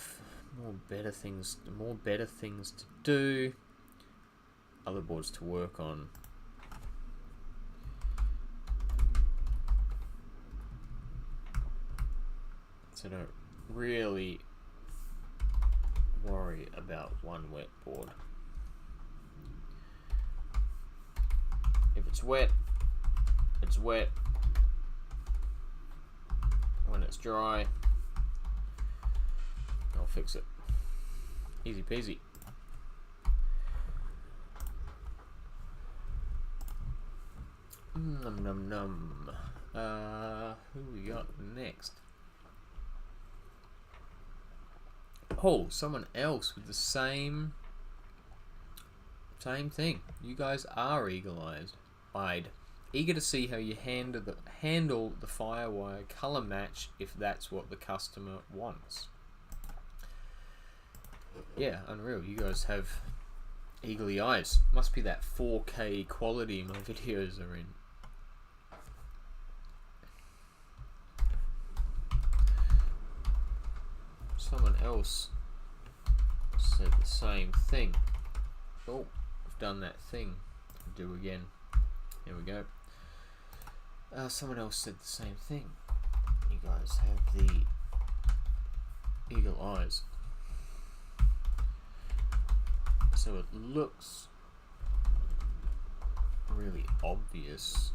more better things to do, other boards to work on. So don't really worry about one wet board. If it's wet, it's wet. When it's dry, I'll fix it. Easy peasy. Num num num. Who we got next? Oh, someone else with the same thing. You guys are eagle-eyed. Eager to see how you handle the Firewire color match if that's what the customer wants. Yeah, unreal. You guys have eagly eyes. Must be that 4K quality my videos are in. Someone else said the same thing. Oh, I've done that thing. I'll do again. Here we go. Someone else said the same thing. You guys have the eagle eyes. So it looks really obvious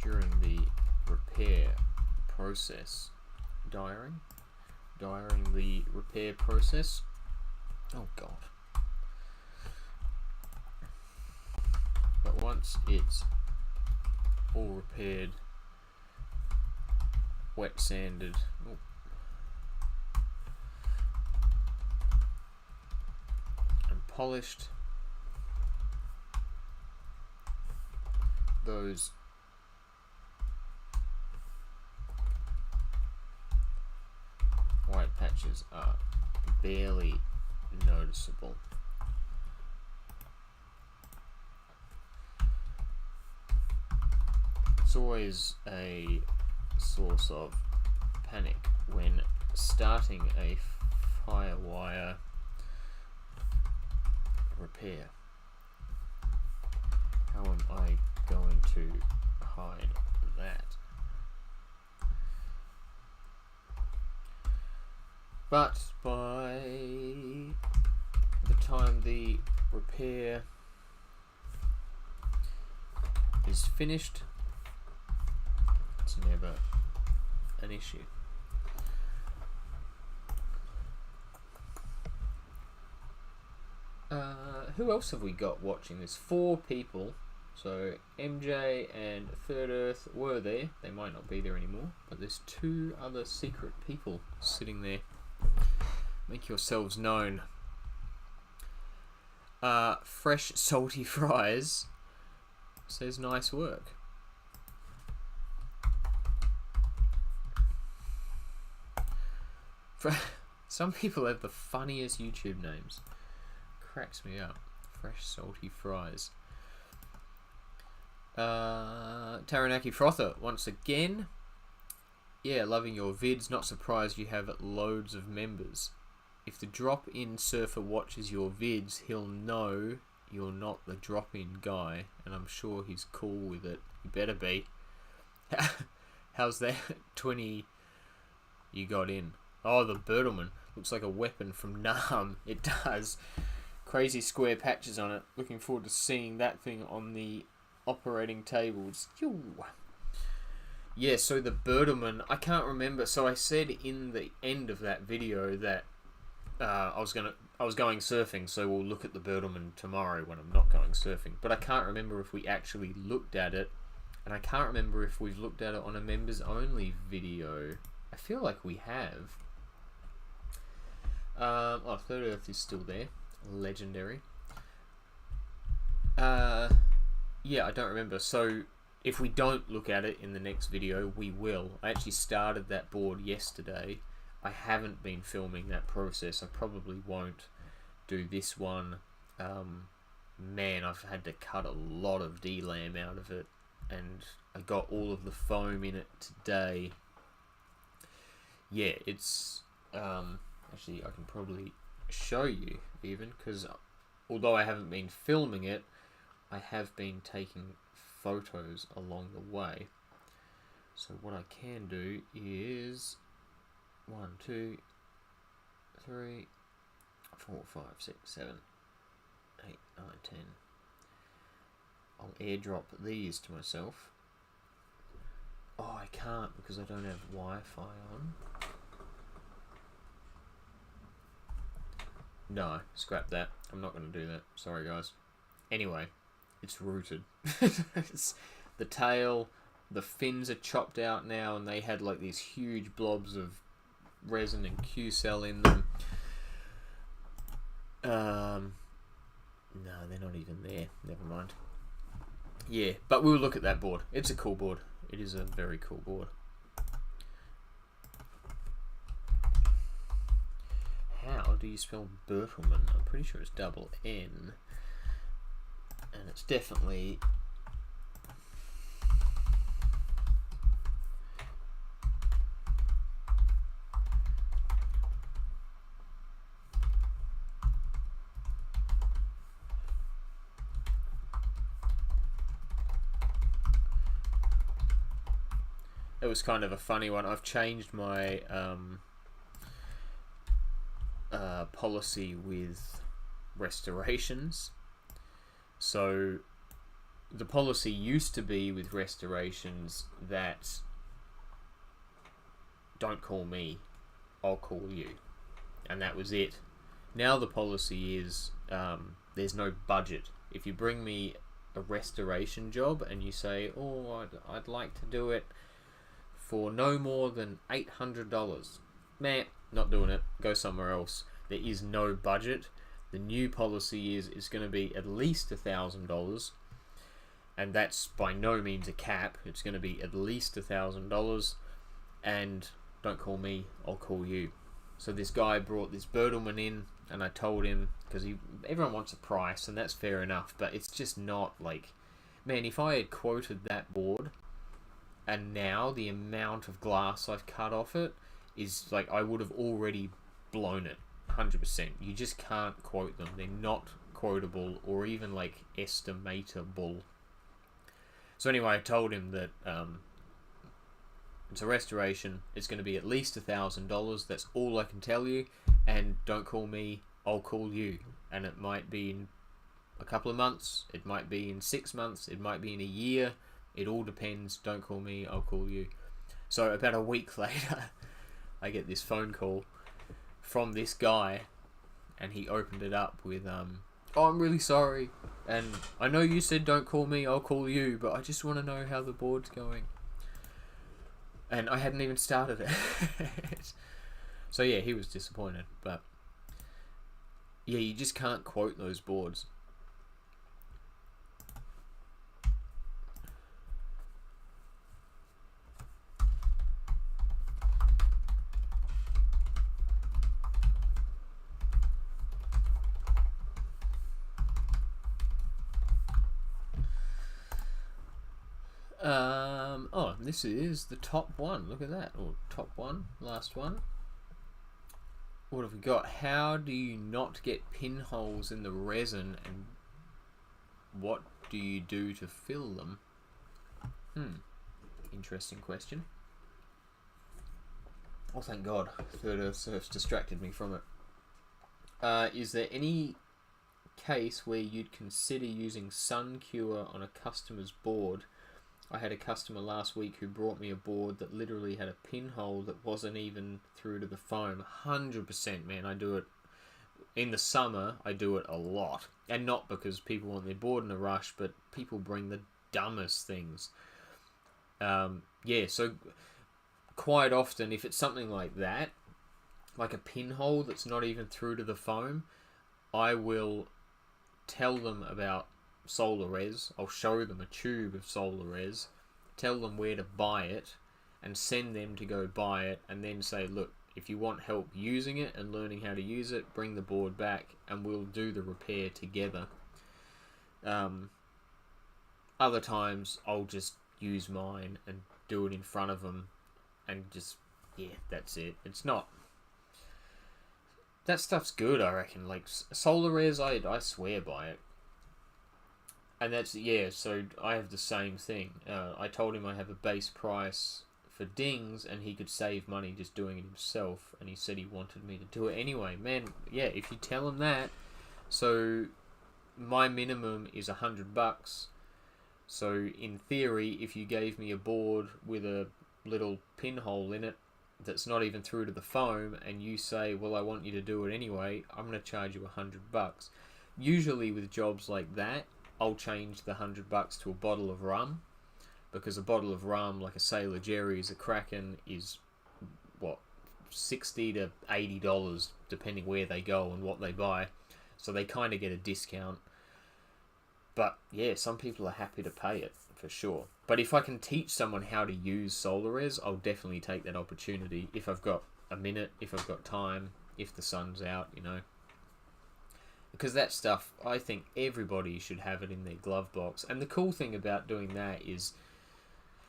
during the repair process. Diaring the repair process. Oh god. But once it's all repaired, wet sanded, and polished, those white patches are barely noticeable. It's always a source of panic when starting a Firewire repair. How am I going to hide that? But by the time the repair is finished, it's never an issue. Who else have we got watching this? 4 people. So MJ and Third Earth were there. They might not be there anymore, but there's 2 other secret people sitting there. Make yourselves known. Fresh salty fries says nice work. Some people have the funniest YouTube names. Cracks me up. Fresh salty fries. Taranaki Frother once again. Yeah, loving your vids. Not surprised you have loads of members. If the drop-in surfer watches your vids, he'll know you're not the drop-in guy, and I'm sure he's cool with it. You better be. How's that 20 you got in? Oh, the Bertleman. Looks like a weapon from Nam. It does. Crazy square patches on it. Looking forward to seeing that thing on the operating tables. Yeah, so the Bertleman, I can't remember. So I said in the end of that video that I was going surfing, so we'll look at the Bertleman tomorrow when I'm not going surfing. But I can't remember if we actually looked at it, and I can't remember if we've looked at it on a members only video. I feel like we have. Oh, Third Earth is still there. Legendary. Yeah, I don't remember. So if we don't look at it in the next video, we will. I actually started that board yesterday. I haven't been filming that process. I probably won't do this one. Man, I've had to cut a lot of D-lam out of it, and I got all of the foam in it today. Yeah, it's actually, I can probably show you even, because although I haven't been filming it, I have been taking photos along the way. So what I can do is 1, 2, 3, 4, 5, 6, 7, 8, 9, 10. I'll airdrop these to myself. Oh, I can't because I don't have Wi-Fi on. No, scrap that. I'm not going to do that. Sorry, guys. Anyway, it's rooted. The tail, the fins are chopped out now, and they had like these huge blobs of resin and Q-cell in them. No, they're not even there. Never mind. Yeah, but we'll look at that board. It's a cool board. It is a very cool board. How do you spell Bertleman? I'm pretty sure it's double N. And it's definitely... It was kind of a funny one. I've changed my policy with restorations. So the policy used to be with restorations that don't call me, I'll call you, and that was it. Now the policy is there's no budget. If you bring me a restoration job and you say, oh, I'd like to do it for no more than $800, meh, not doing it, go somewhere else. There is no budget. The new policy is it's going to be at least $1,000, and that's by no means a cap. It's going to be at least $1,000, and don't call me, I'll call you. So this guy brought this Bertleman in, and I told him, because everyone wants a price, and that's fair enough, but it's just not like, man, if I had quoted that board, and now the amount of glass I've cut off it is like, I would have already blown it 100%. You just can't quote them. They're not quotable or even like estimatable. So anyway, I told him that it's a restoration. It's going to be at least $1,000. That's all I can tell you. And don't call me, I'll call you. And it might be in a couple of months, it might be in 6 months, it might be in a year. It all depends. Don't call me, I'll call you. So about a week later, I get this phone call from this guy, and he opened it up with, oh, I'm really sorry, and I know you said don't call me, I'll call you, but I just want to know how the board's going. And I hadn't even started it. So yeah, he was disappointed, but yeah, you just can't quote those boards. Oh, this is the top one. Look at that. Or top one, last one. What have we got? How do you not get pinholes in the resin, and what do you do to fill them? Interesting question. Oh, thank God. Third Surf's distracted me from it. Is there any case where you'd consider using Sun Cure on a customer's board? I had a customer last week who brought me a board that literally had a pinhole that wasn't even through to the foam. 100%, man. I do it in the summer. I do it a lot, and not because people want their board in a rush, but people bring the dumbest things. Yeah, so quite often, if it's something like that, like a pinhole that's not even through to the foam, I will tell them about Solarez. I'll show them a tube of Solarez, tell them where to buy it, and send them to go buy it, and then say, look, if you want help using it and learning how to use it, bring the board back and we'll do the repair together. Other times I'll just use mine and do it in front of them, and just, yeah, that's it. It's not, that stuff's good, I reckon. Like Solarez, I swear by it. And that's, yeah, so I have the same thing. I told him I have a base price for dings, and he could save money just doing it himself, and he said he wanted me to do it anyway. Man, yeah, if you tell him that, so my minimum is $100. So in theory, if you gave me a board with a little pinhole in it that's not even through to the foam, and you say, well, I want you to do it anyway, I'm going to charge you $100. Usually with jobs like that, I'll change the $100 to a bottle of rum, because a bottle of rum, like a Sailor Jerry's, a Kraken, is what, $60 to $80, depending where they go and what they buy. So they kind of get a discount. But yeah, some people are happy to pay it for sure. But if I can teach someone how to use Solarez, I'll definitely take that opportunity if I've got a minute, if I've got time, if the sun's out, you know. Because that stuff, I think everybody should have it in their glove box. And the cool thing about doing that is,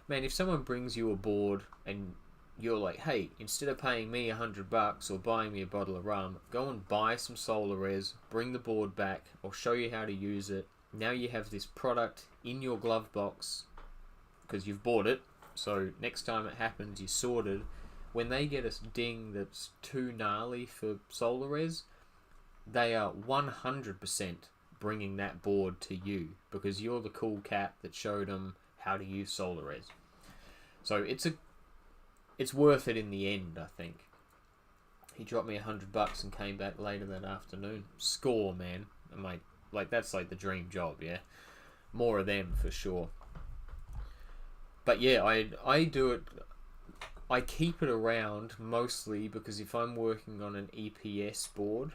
man, if someone brings you a board and you're like, hey, instead of paying me $100 or buying me a bottle of rum, go and buy some Solarez, bring the board back, I'll show you how to use it. Now you have this product in your glove box because you've bought it. So next time it happens, you're sorted. When they get a ding that's too gnarly for Solarez, they are 100% bringing that board to you because you're the cool cat that showed them how to use Solarez. So it's worth it in the end, I think. He dropped me $100 and came back later that afternoon. Score, man. I'm like that's like the dream job, yeah. More of them for sure. But yeah, I do it. I keep it around mostly because if I'm working on an EPS board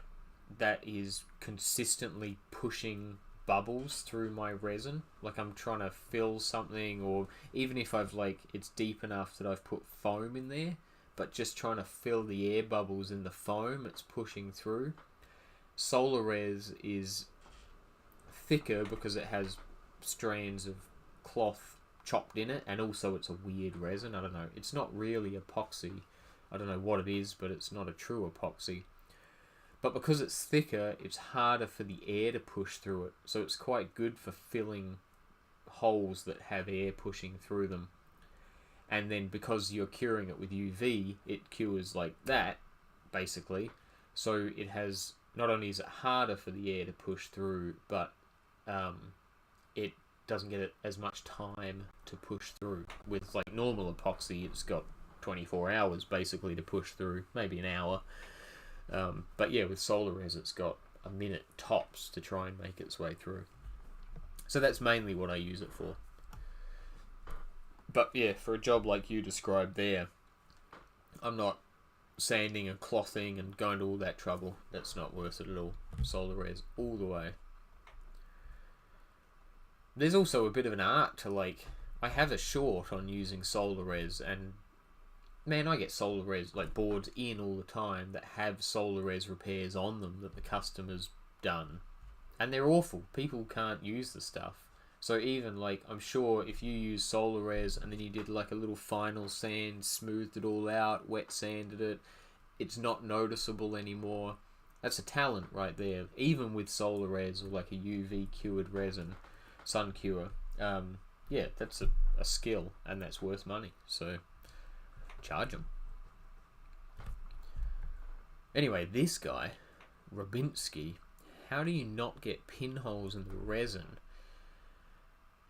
that is consistently pushing bubbles through my resin, like I'm trying to fill something, or even if I've like it's deep enough that I've put foam in there, but just trying to fill the air bubbles in the foam it's pushing through, Solarez is thicker because it has strands of cloth chopped in it, and also it's a weird resin. I don't know, it's not really epoxy. I don't know what it is, but it's not a true epoxy. But because it's thicker, it's harder for the air to push through it. So it's quite good for filling holes that have air pushing through them. And then because you're curing it with UV, it cures like that, basically. So it has, not only is it harder for the air to push through, but it doesn't get as much time to push through. With like normal epoxy, it's got 24 hours basically to push through, maybe an hour. But yeah, with Solarez, it's got a minute tops to try and make its way through. So that's mainly what I use it for. But yeah, for a job like you described there, I'm not sanding and clothing and going to all that trouble. That's not worth it at all. Solarez all the way. There's also a bit of an art to, like, I have a short on using Solarez, and man, I get Solarez like boards in all the time that have Solarez repairs on them that the customer's done, and they're awful. People can't use the stuff. So even like, I'm sure if you use Solarez and then you did like a little final sand, smoothed it all out, wet sanded it, it's not noticeable anymore. That's a talent right there. Even with Solarez or like a UV cured resin, sun cure, yeah, that's a skill, and that's worth money. So charge them. Anyway, this guy, Rubinski, how do you not get pinholes in the resin?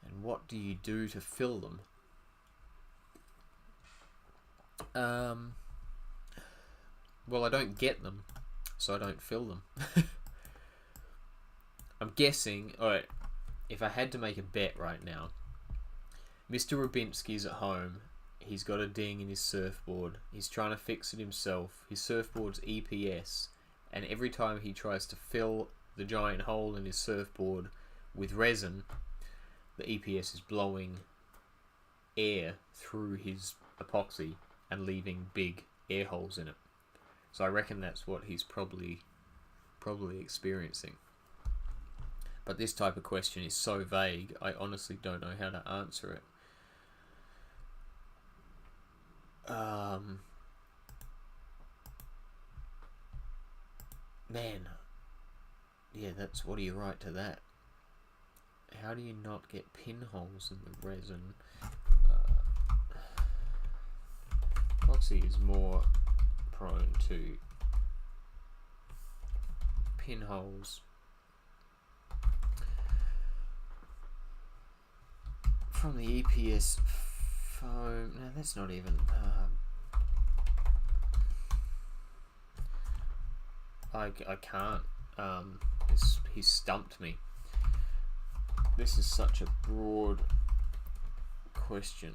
And what do you do to fill them? Well, I don't get them, so I don't fill them. I'm guessing, alright, if I had to make a bet right now, Mr. Rubinski's at home, he's got a ding in his surfboard, he's trying to fix it himself, his surfboard's EPS, and every time he tries to fill the giant hole in his surfboard with resin, the EPS is blowing air through his epoxy and leaving big air holes in it. So I reckon that's what he's probably experiencing. But this type of question is so vague, I honestly don't know how to answer it. Man, yeah, what do you write to that? How do you not get pinholes in the resin? Epoxy is more prone to pinholes from the EPS foam. No, that's not even. I can't. He's stumped me. This is such a broad question.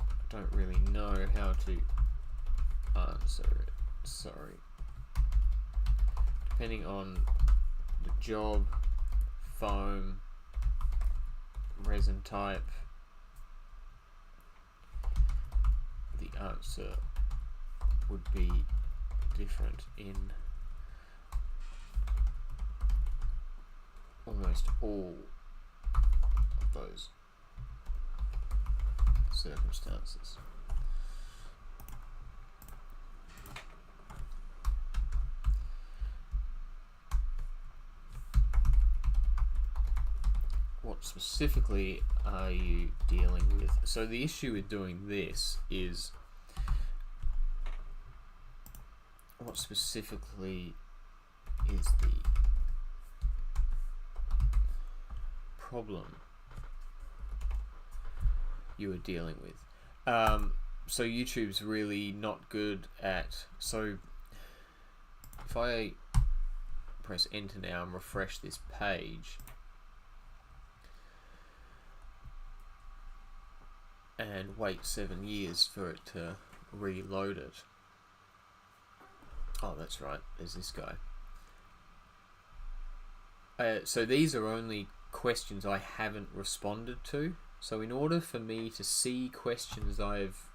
I don't really know how to answer it. Sorry. Depending on the job, foam, resin type, the answer would be different in almost all of those circumstances. What specifically are you dealing with? So the issue with doing this is, what specifically is the problem you are dealing with? So YouTube's really not good at, so if I press enter now and refresh this page and wait 7 years for it to reload it. Oh, that's right, there's this guy. So these are only questions I haven't responded to. So in order for me to see questions I've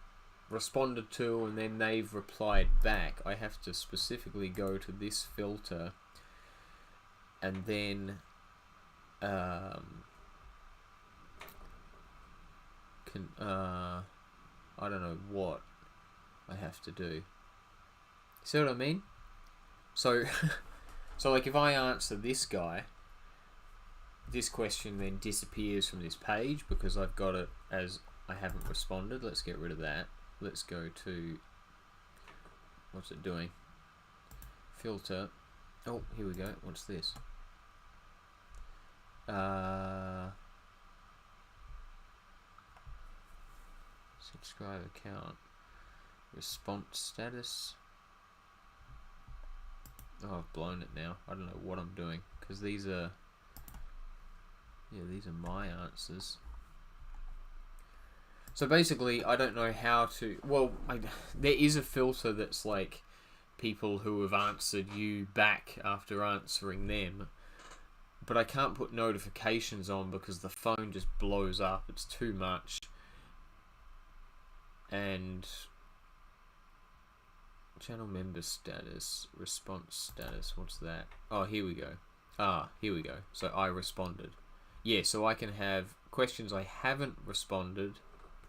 responded to and then they've replied back, I have to specifically go to this filter and then I don't know what I have to do. See what I mean? So so like if I answer this guy, this question then disappears from this page because I've got it as I haven't responded. Let's get rid of that. Let's go to, what's it doing? Filter, Oh, here we go. What's this? Subscribe account. Response status. Oh, I've blown it now. I don't know what I'm doing. Because these are... Yeah, these are my answers. So basically, I don't know how to... Well, there is a filter that's like people who have answered you back after answering them. But I can't put notifications on because the phone just blows up. It's too much. And... Channel member status, response status, what's that? Oh, here we go. Here we go. So I responded. Yeah, so I can have questions I haven't responded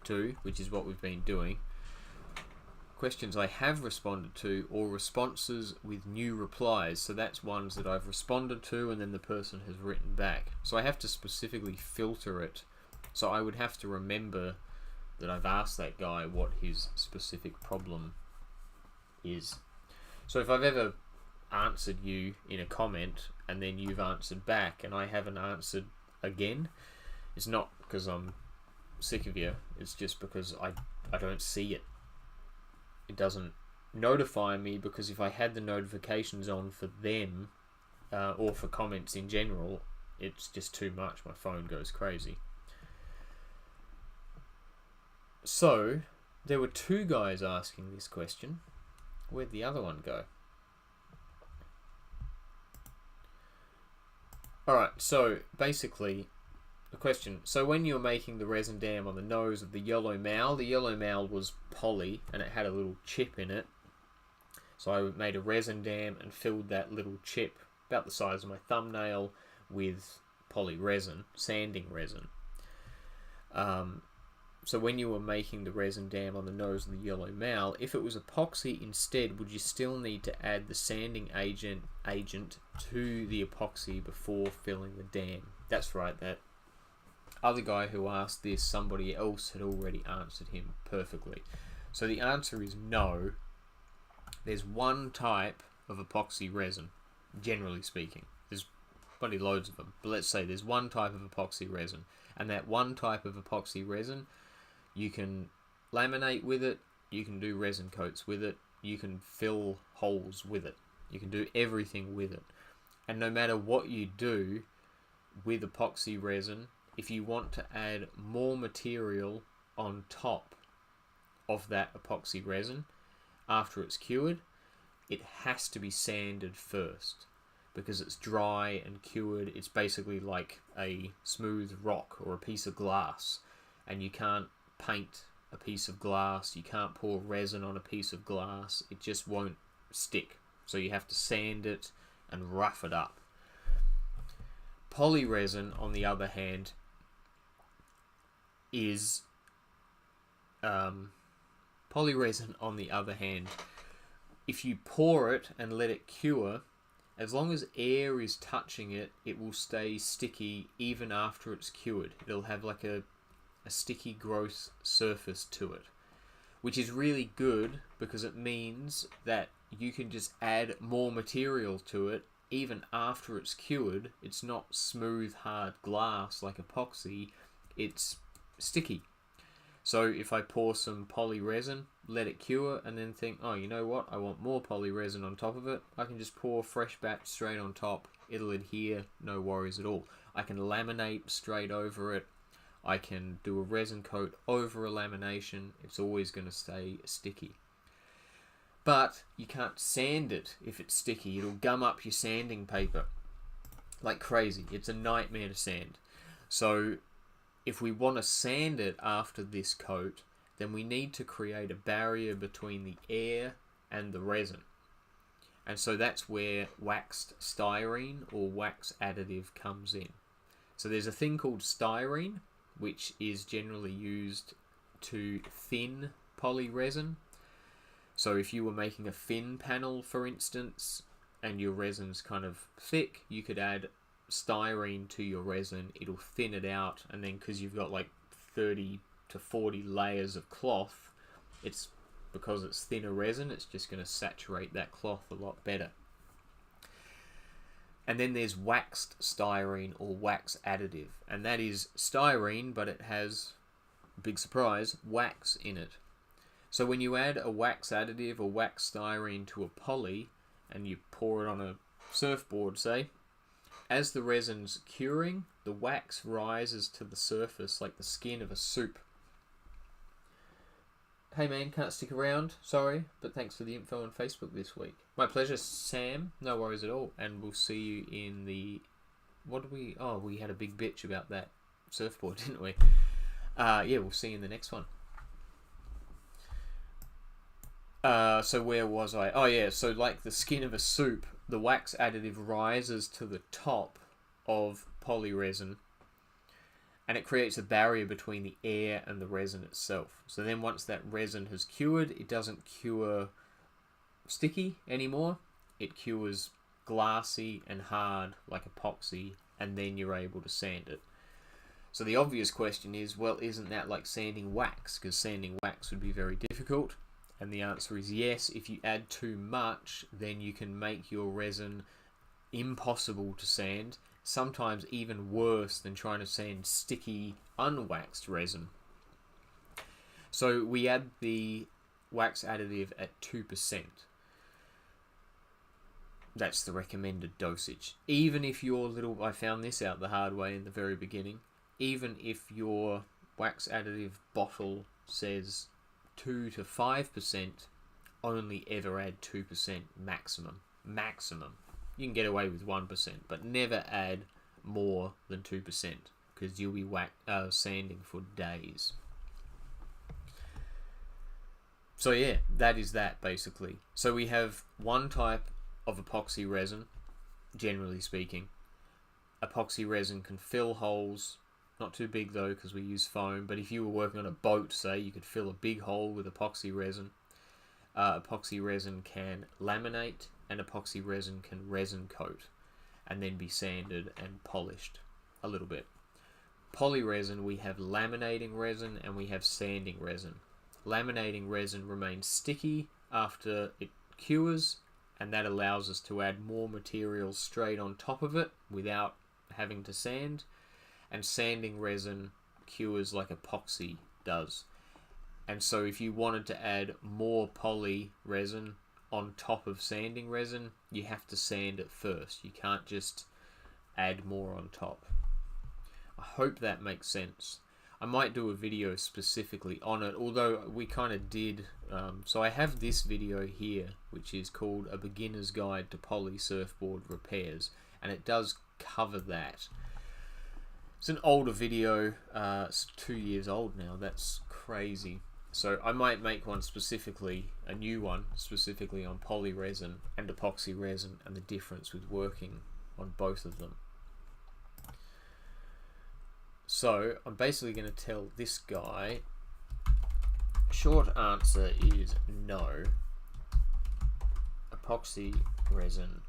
to, which is what we've been doing. Questions I have responded to, or responses with new replies. So that's ones that I've responded to and then the person has written back. So I have to specifically filter it. So I would have to remember that I've asked that guy what his specific problem is. So if I've ever answered you in a comment and then you've answered back and I haven't answered again, it's not because I'm sick of you, it's just because I don't see it. It doesn't notify me, because if I had the notifications on for them or for comments in general, it's just too much. My phone goes crazy. So there were two guys asking this question. Where'd the other one go? Alright, so basically, the question. So when you were making the resin dam on the nose of the yellow mal was poly and it had a little chip in it. So I made a resin dam and filled that little chip, about the size of my thumbnail, with poly resin, sanding resin. So when you were making the resin dam on the nose of the yellow mal, if it was epoxy instead, would you still need to add the sanding agent to the epoxy before filling the dam? That's right, that other guy who asked this, somebody else had already answered him perfectly. So the answer is no. There's one type of epoxy resin, generally speaking. There's bloody loads of them, but let's say there's one type of epoxy resin, and that one type of epoxy resin, you can laminate with it, you can do resin coats with it, you can fill holes with it, you can do everything with it. And no matter what you do with epoxy resin, if you want to add more material on top of that epoxy resin after it's cured, it has to be sanded first, because it's dry and cured. It's basically like a smooth rock or a piece of glass, and you can't paint a piece of glass, you can't pour resin on a piece of glass, it just won't stick. So you have to sand it and rough it up. Poly resin, on the other hand, is if you pour it and let it cure, as long as air is touching it, it will stay sticky even after it's cured. It'll have like a sticky, gross surface to it, which is really good because it means that you can just add more material to it even after it's cured. It's not smooth, hard glass like epoxy, it's sticky. So if I pour some poly resin, let it cure, and then think, oh, you know what, I want more poly resin on top of it, I can just pour fresh batch straight on top. It'll adhere, no worries at all. I can laminate straight over it. I can do a resin coat over a lamination. It's always going to stay sticky. But you can't sand it if it's sticky. It'll gum up your sanding paper like crazy. It's a nightmare to sand. So if we want to sand it after this coat, then we need to create a barrier between the air and the resin. And so that's where waxed styrene or wax additive comes in. So there's a thing called styrene, which is generally used to thin poly resin. So if you were making a thin panel, for instance, and your resin's kind of thick, you could add styrene to your resin. It'll thin it out, and then because you've got like 30 to 40 layers of cloth, it's because it's thinner resin, it's just going to saturate that cloth a lot better. And then there's waxed styrene or wax additive. And that is styrene, but it has, big surprise, wax in it. So when you add a wax additive or wax styrene to a poly, and you pour it on a surfboard, say, as the resin's curing, the wax rises to the surface like the skin of a soup. Hey man, can't stick around, sorry, but thanks for the info on Facebook this week. My pleasure, Sam, no worries at all, and we'll see you in the... we had a big bitch about that surfboard, didn't we? Yeah, we'll see you in the next one. So where was I? Oh yeah, so like the skin of a soup, the wax additive rises to the top of poly resin, and it creates a barrier between the air and the resin itself. So then once that resin has cured, it doesn't cure sticky anymore. It cures glassy and hard like epoxy, and then you're able to sand it. So the obvious question is, well, isn't that like sanding wax? Because sanding wax would be very difficult. And the answer is yes. If you add too much, then you can make your resin impossible to sand. Sometimes even worse than trying to sand sticky, unwaxed resin. So we add the wax additive at 2%. That's the recommended dosage. Even if your little... I found this out the hard way in the very beginning. Even if your wax additive bottle says 2 to 5%, only ever add 2% maximum. Maximum. You can get away with 1%, but never add more than 2%, because you'll be sanding for days. So yeah, that is that basically. So we have one type of epoxy resin, generally speaking. Epoxy resin can fill holes, not too big though because we use foam, but if you were working on a boat, say, you could fill a big hole with epoxy resin. Epoxy resin can laminate, and epoxy resin can resin coat and then be sanded and polished a little bit. Poly resin, we have laminating resin and we have sanding resin. Laminating resin remains sticky after it cures, and that allows us to add more material straight on top of it without having to sand. And sanding resin cures like epoxy does. And so if you wanted to add more poly resin on top of sanding resin, you have to sand it first. You can't just add more on top. I hope that makes sense. I might do a video specifically on it, although we kind of did. So I have this video here, which is called A Beginner's Guide to Poly Surfboard Repairs, and it does cover that. It's an older video, it's 2 years old now, that's crazy. So I might make one specifically, a new one, specifically on poly resin and epoxy resin and the difference with working on both of them. So I'm basically going to tell this guy, short answer is no. Epoxy resin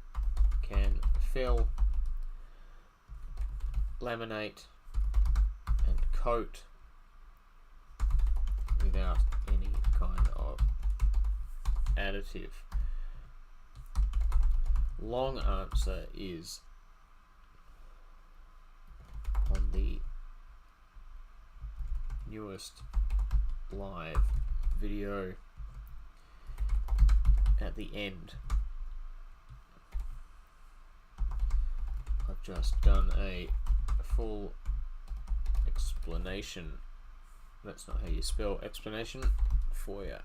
can fill, laminate and coat without any kind of additive. Long answer is on the newest live video at the end. I've just done a full explanation. That's not how you spell explanation for you.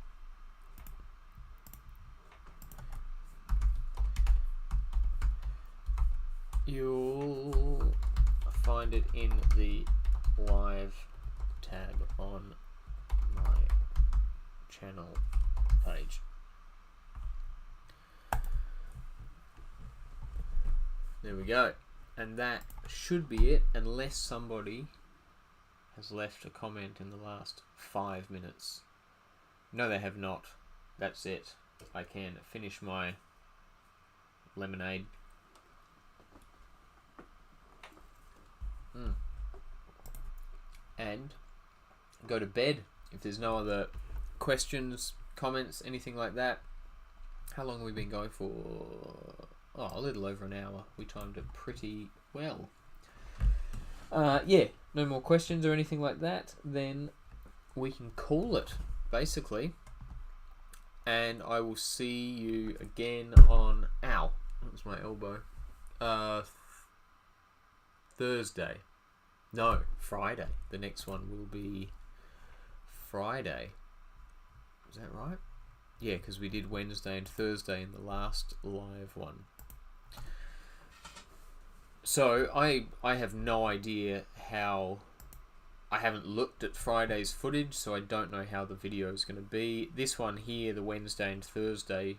You'll find it in the live tab on my channel page. There we go. And that should be it, unless somebody has left a comment in the last 5 minutes. No, they have not. That's it. I can finish my lemonade. And go to bed if there's no other questions, comments, anything like that. How long have we been going for? a little over an hour. We timed it pretty well. Yeah, no more questions or anything like that. Then we can call it, basically. And I will see you again on... Ow! That was my elbow. Thursday. No, Friday. The next one will be Friday. Is that right? Yeah, because we did Wednesday and Thursday in the last live one. So I have no idea how... I haven't looked at Friday's footage, so I don't know how the video is going to be. This one here, the Wednesday and Thursday,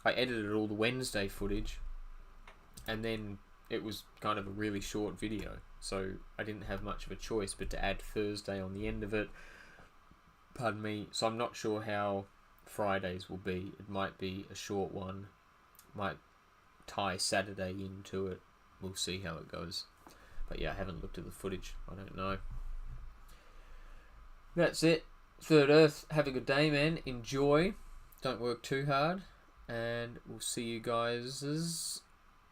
I edited all the Wednesday footage, and then it was kind of a really short video, so I didn't have much of a choice but to add Thursday on the end of it. Pardon me. So I'm not sure how Fridays will be. It might be a short one, might tie Saturday into it. We'll see how it goes. But yeah, I haven't looked at the footage. I don't know. That's it. Third Earth, have a good day, man. Enjoy. Don't work too hard. And we'll see you guys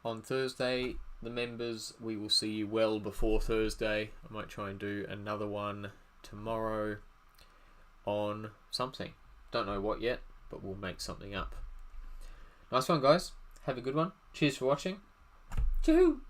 on Thursday. The members, we will see you well before Thursday. I might try and do another one tomorrow on something. Don't know what yet, but we'll make something up. Nice one, guys. Have a good one. Cheers for watching. Choo-hoo!